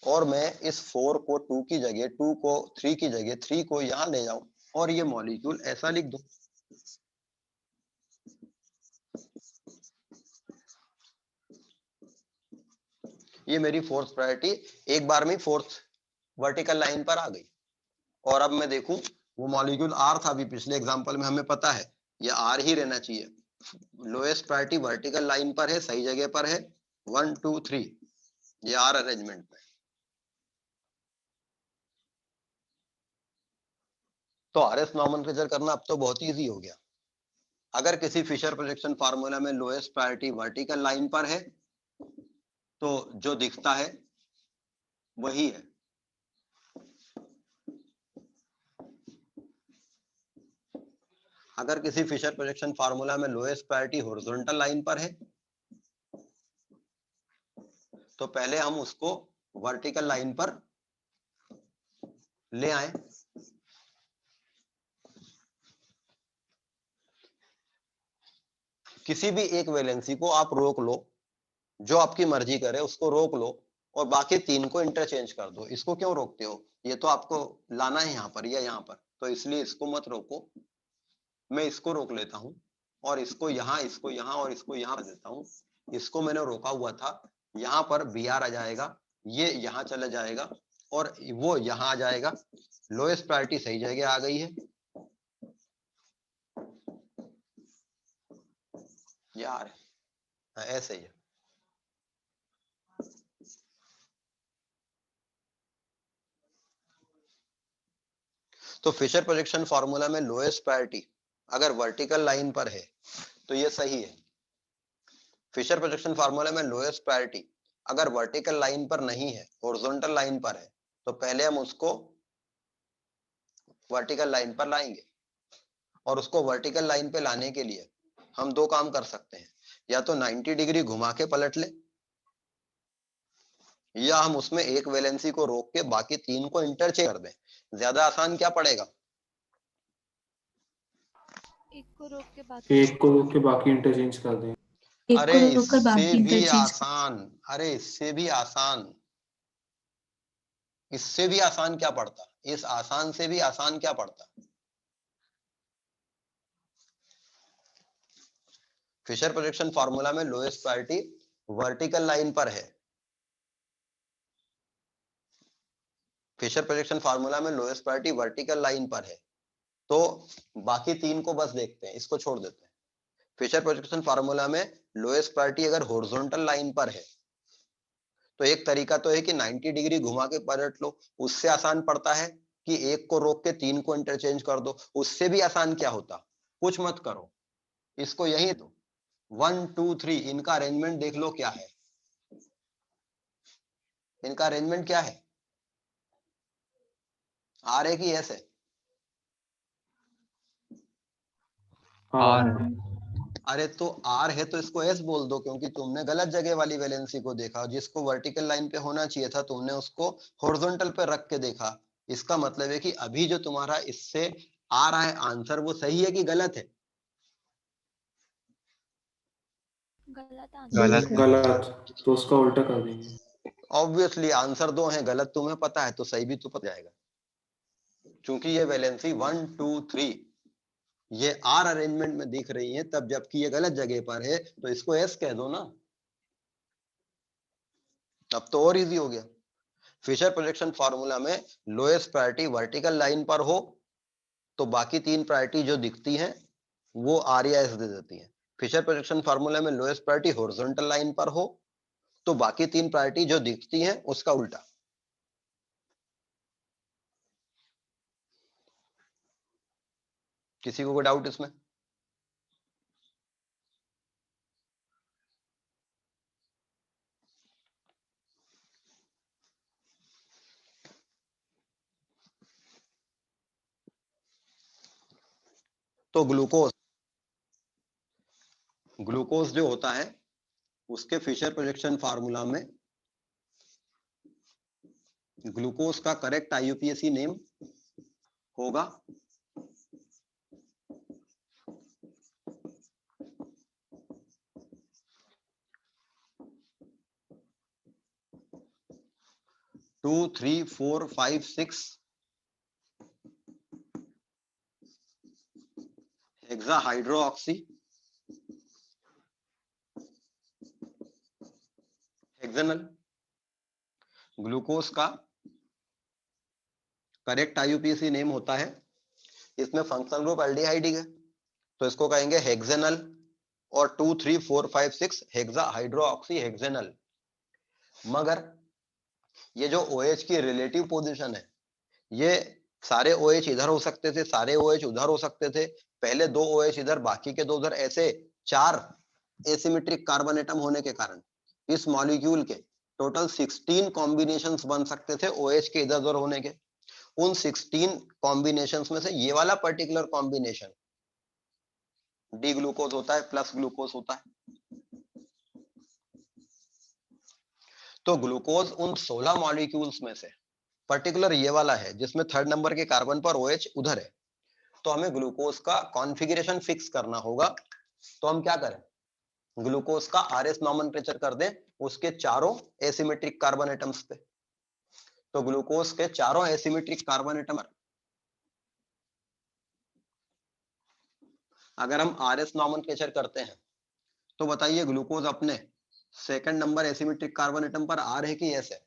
और मैं इस 4 को 2 की जगह, 2 को 3 की जगह, 3 को यहां ले जाऊं और ये मॉलिक्यूल ऐसा लिख दूं। ये मेरी 4th प्रायोरिटी एक बार में 4th वर्टिकल लाइन पर आ गई। और अब मैं देखूं वो मॉलिक्यूल R था, अभी पिछले एग्जांपल में हमें पता है ये R ही रहना चाहिए। लोएस्ट प्रायोरिटी वर्टिकल लाइन पर है, सही जगह पर है, 1 2 3 ये R अरेंजमेंट में। तो RS नॉमेनक्लेचर करना अब तो बहुत इजी हो गया। अगर किसी फिशर प्रोजेक्शन फार्मूला में लोएस्ट प्रायोरिटी वर्टिकल लाइन पर है तो जो दिखता है वही है। अगर किसी फिशर प्रोजेक्शन फार्मूला में लोएस्ट प्रायोरिटी हॉरिजॉन्टल लाइन पर है तो पहले हम उसको वर्टिकल लाइन पर ले आए। किसी भी एक वैलेंसी को आप रोक लो, जो आपकी मर्जी करे उसको रोक लो और बाकी 3 को इंटरचेंज कर दो। इसको क्यों रोकते हो? ये तो आपको लाना है यहाँ पर या यहाँ पर, तो इसलिए इसको मत रोको। मैं इसको रोक लेता हूं और इसको यहाँ और इसको यहाँ कर देता हूँ। इसको मैंने रोका हुआ था, यहाँ पर Br आ जाएगा, ये यहाँ चला जाएगा और वो यहाँ आ जाएगा। लोएस्ट प्रायोरिटी सही जगह आ गई है यार, ऐसे ही है। तो फिशर प्रोजेक्शन फार्मूला में लोएस्ट प्रायोरिटी अगर वर्टिकल लाइन पर है तो ये सही है। फिशर प्रोजेक्शन फार्मूला में लोएस्ट प्रायोरिटी अगर वर्टिकल लाइन पर नहीं है, हॉरिजॉन्टल लाइन पर है, तो पहले हम उसको वर्टिकल लाइन पर लाएंगे। और उसको वर्टिकल लाइन पे लाने के लिए हम 2 काम कर सकते हैं, या तो 90 डिग्री घुमा के पलट ले, या हम उसमें एक वैलेंसी को रोक के बाकी 3 को इंटरचेंज कर दें। ज्यादा आसान क्या पड़ेगा? एक को रोक के बाकी इंटरचेंज कर दें। अरे इससे भी आसान, अरे इससे भी आसान, इससे भी आसान क्या पड़ता? इस आसान से भी आसान क्या पड़ता? फिशर प्रोजेक्शन फार्मूला में लोएस्ट प्रायोरिटी वर्टिकल लाइन पर है, फिशर प्रोजेक्शन फार्मूला में लोएस्ट प्रायोरिटी वर्टिकल लाइन पर है, तो बाकी तीन को बस देखते हैं, इसको छोड़ देते हैं। फिशर प्रोजेक्शन फार्मूला में लोएस्ट प्रायोरिटी अगर हॉरिजॉन्टल लाइन पर है तो एक तरीका तो है कि 90 डिग्री घुमा के पलट लो, उससे आसान पड़ता है कि एक को रोक के तीन को इंटरचेंज कर दो। उससे भी आसान क्या होता, कुछ मत करो, इसको यही दो 1 2 3, इनका अरेंजमेंट देख लो क्या है। इनका अरेंजमेंट क्या है, आर है कि एस है? आर है। अरे तो आर है तो इसको एस बोल दो, क्योंकि तुमने गलत जगह वाली वैलेंसी को देखा, जिसको वर्टिकल लाइन पे होना चाहिए था तुमने उसको हॉरिजॉन्टल पे रख के देखा। इसका मतलब है कि अभी जो तुम्हारा इससे आ रहा है आंसर वो सही है कि गलत है? गलत आंसर। गलत है। गलत, तो उसका उल्टा कर देंगे। ऑब्वियसली आंसर दो है, गलत तुम्हें पता है तो सही भी तो पता जाएगा। क्योंकि ये वैलेंसी 1 2 3 ये आर अरेंजमेंट में दिख रही है, तब जबकि ये गलत जगह पर है तो इसको एस कह दो ना। अब तो और इजी हो गया। फिशर प्रोजेक्शन फार्मूला में लोएस्ट प्रायोरिटी वर्टिकल लाइन पर हो तो बाकी तीन प्रायोरिटी जो दिखती हैं वो आर या एस दे देती हैं। फिशर प्रोजेक्शन फार्मूला में लोएस्ट प्रायोरिटी हॉरिजॉन्टल लाइन पर हो तो बाकी तीन प्रायोरिटी जो दिखती हैं उसका उल्टा। किसी को कोई डाउट इसमें? तो ग्लूकोज जो होता है उसके फिशर प्रोजेक्शन फार्मूला में ग्लूकोज का करेक्ट आईयूपीएसी नेम होगा 2 3 4 5 6 हेक्सा हाइड्रोक्सी हेक्सेनल। ग्लूकोज का करेक्ट आईयूपीएसी नेम होता है, इसमें फंक्शनल ग्रुप एल्डिहाइड है तो इसको कहेंगे हेक्सेनल, और 2 3 4 5 6 हेक्सा हाइड्रोक्सी हेक्सेनल। मगर ये जो OH की रिलेटिव पोजीशन है, ये सारे OH इधर हो सकते थे, सारे OH उधर हो सकते थे, पहले दो OH इधर बाकी के दो उधर, ऐसे चार एसिमेट्रिक कार्बन एटम होने के कारण इस मॉलिक्यूल के टोटल 16 कॉम्बिनेशंस बन सकते थे OH के इधर उधर होने के। उन 16 कॉम्बिनेशंस में से ये वाला पर्टिकुलर कॉम्बिनेशन डी ग्लूकोज होता है, प्लस ग्लूकोज होता है। तो ग्लूकोज उन 16 मॉलिक्यूल्स में से पर्टिकुलर ये वाला है जिसमें थर्ड नंबर के कार्बन पर OH उधर है। तो हमें ग्लूकोज का कॉन्फ़िगरेशन फिक्स करना होगा, तो हम क्या करें, ग्लूकोज का RS नॉमेनक्लेचर कर दें उसके चारों एसिमेट्रिक कार्बन एटम्स पे। तो ग्लूकोज के चारों एसिमेट्रिक कार्बन एटम अगर हम RS नॉमेनक्लेचर करते हैं तो बताइए ग्लूकोज अपने second number asymmetric carbon atom पर आर है कि एस है?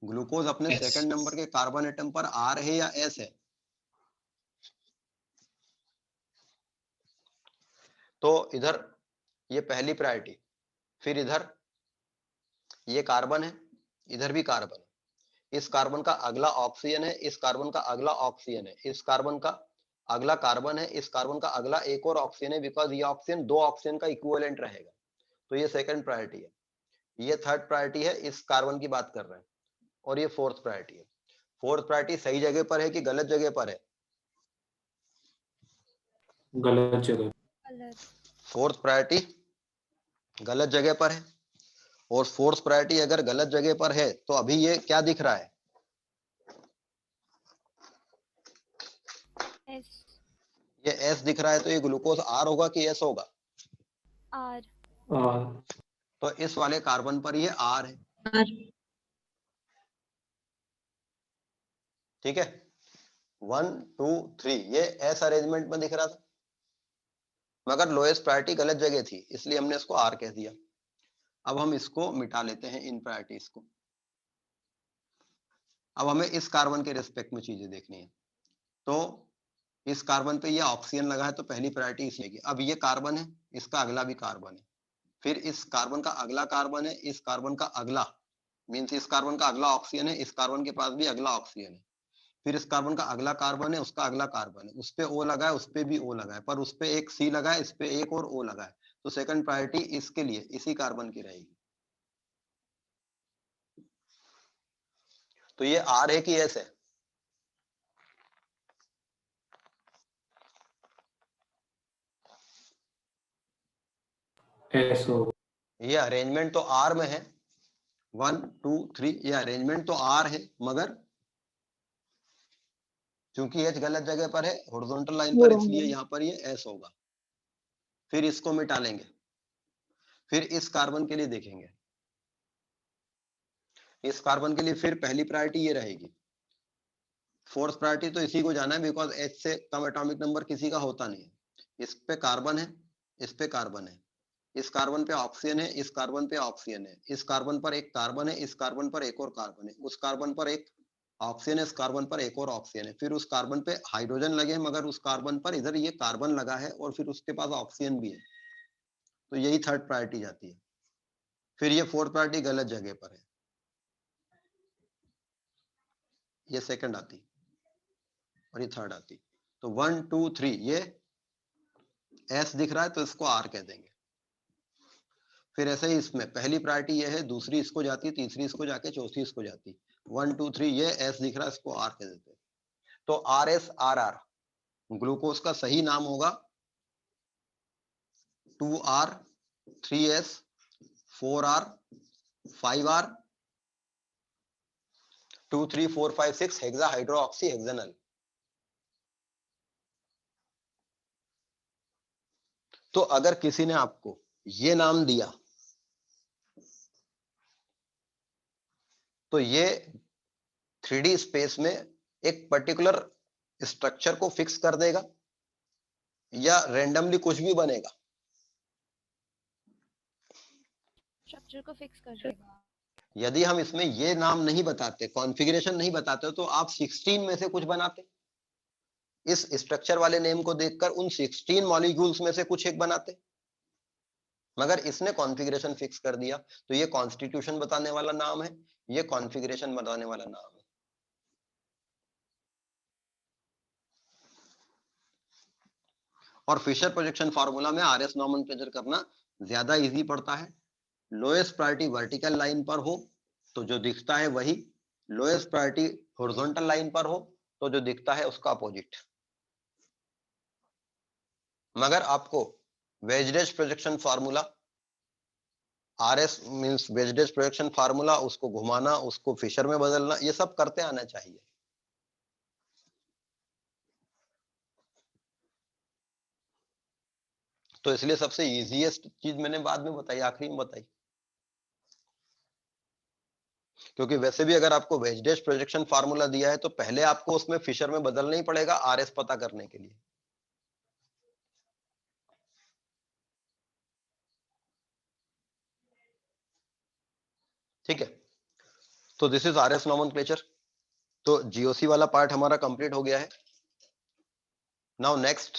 ग्लूकोज अपने सेकंड नंबर के कार्बन एटम पर आर है या एस है? तो इधर ये पहली प्रायोरिटी, फिर इधर ये कार्बन है, इधर भी कार्बन है, इस कार्बन का अगला ऑक्सीजन है, इस कार्बन का अगला ऑक्सीजन है, इस कार्बन का अगला कार्बन है, इस कार्बन का अगला एक और ऑक्सीजन है, बिकॉज ये ऑक्सीजन दो ऑक्सीजन का इक्विवेलेंट रहेगा। तो ये सेकंड प्रायोरिटी है, ये थर्ड प्रायोरिटी है, इस कार्बन की बात कर रहे हैं, और ये फोर्थ प्रायोरिटी है। फोर्थ प्रायोरिटी सही जगह पर है कि गलत जगह पर है? गलत जगह। गलत। फोर्थ प्रायोरिटी गलत जगह पर है, और फोर्थ प्रायोरिटी अगर गलत जगह पर है तो अभी ये क्या दिख रहा है, एस। ये एस दिख रहा है, तो ये ग्लूकोज आर होगा कि एस होगा? आर। और तो इस वाले कार्बन पर ये आर है, ठीक है। 1 2 3 ये एस अरेंजमेंट में दिख रहा था, मगर लोएस्ट प्रायोरिटी गलत जगह थी इसलिए हमने इसको आर कह दिया। अब हम इसको मिटा लेते हैं, इन प्रायोरिटीज को। अब हमें इस कार्बन के रिस्पेक्ट में चीजें देखनी है। तो इस कार्बन पे ये ऑक्सीजन लगा है तो पहली प्रायोरिटी इसी की। अब ये कार्बन है, इसका अगला भी कार्बन है, फिर इस कार्बन का अगला कार्बन है, इस कार्बन का अगला मीन्स इस कार्बन का अगला ऑक्सीजन है, इस कार्बन के पास भी अगला ऑक्सीजन है, फिर इस कार्बन का अगला कार्बन है, उसका अगला कार्बन है, उस पे O लगा है, उस पे भी O लगा है, पर उस पे एक C लगा है, इस पे एक और O लगा है। तो सेकंड प्रायोरिटी इसके लिए इसी कार्बन की रहेगी। तो ये R है कि S है? एस हो। ये अरेंजमेंट तो R में है, 1 2 3, ये अरेंजमेंट तो R है, मगर क्योंकि H गलत जगह पर है हॉरिजॉन्टल लाइन वो पर, wrong इसलिए है। यहाँ पर ये S होगा। फिर इसको मिटा लेंगे, फिर इस कार्बन के लिए देखेंगे। इस कार्बन के लिए फिर पहली प्रायोरिटी ये रहेगी। फोर्थ प्रायोरिटी तो इसी को जाना है, बिकॉज H से कम एटॉमिक नंबर किसी का होता नहीं है। इस पे कार्बन है, इस पे कार्बन है, इस कार्बन पे ऑक्सीजन है, इस कार्बन पे ऑक्सीजन है, इस कार्बन पर एक कार्बन है, इस कार्बन पर एक और कार्बन है, उस कार्बन पर एक ऑक्सीजन है, इस कार्बन पर एक और ऑक्सीजन है, फिर उस कार्बन पे हाइड्रोजन लगे हैं, मगर उस कार्बन पर इधर ये कार्बन लगा है और फिर उसके पास ऑक्सीजन भी है। तो यही थर्ड प्रायोरिटी जाती है। फिर ये फोर्थ प्रायोरिटी गलत जगह पर है, ये सेकंड आती और ये थर्ड आती। तो 1 2 3 ये S दिख रहा है तो इसको R कह देंगे। फिर ऐसे ही इसमें पहली प्रायोरिटी ये है, दूसरी इसको जाती, तीसरी इसको जाके चौथी इसको जाती। 1 2 3 ये S दिख रहा है, इसको R कह देते हैं। तो RSRR ग्लूकोज का सही नाम होगा 2R 3S 4R 5R 2 3 4 5 6 hexa hydroxy हेक्सानल। तो अगर किसी ने आपको ये नाम दिया तो ये 3D स्पेस में एक पर्टिकुलर स्ट्रक्चर को फिक्स कर देगा या रैंडमली कुछ भी बनेगा? स्ट्रक्चर को फिक्स कर देगा। यदि हम इसमें ये नाम नहीं बताते, कॉन्फ़िगरेशन नहीं बताते, तो आप 16 में से कुछ बनाते। इस स्ट्रक्चर वाले नेम को देखकर उन 16 मॉलिक्यूल्स में से कुछ एक बनाते, मगर इसने कॉन्फ़िगरेशन फिक्स कर दिया। तो ये कॉन्स्टिट्यूशन बताने वाला नाम है, ये कॉन्फ़िगरेशन बताने वाला नाम है। और फिशर प्रोजेक्शन फार्मूला में RS नॉमेनक्लेचर करना ज्यादा इजी पड़ता है। लोएस्ट प्रायोरिटी वर्टिकल लाइन पर हो तो जो दिखता है वही, लोएस्ट प्रायोरिटी हॉरिजॉन्टल लाइन पर हो तो जो दिखता है उसका अपोजिट। मगर आपको wedge dash projection formula, RS means wedge dash projection formula, उसको घुमाना, उसको फिशर में बदलना, ये सब करते आना चाहिए। तो इसलिए सबसे इजीएस्ट चीज मैंने बाद में बताई, आखिरी में बताई। क्योंकि वैसे भी अगर आपको वेजडेज प्रोजेक्शन फार्मूला दिया है तो पहले आपको उसमें फिशर में बदलना ही पड़ेगा RS पता करने के लिए। ठीक है, तो दिस इज RS नॉमेनक्लेचर। तो GOC वाला पार्ट हमारा कंप्लीट हो गया है। Now next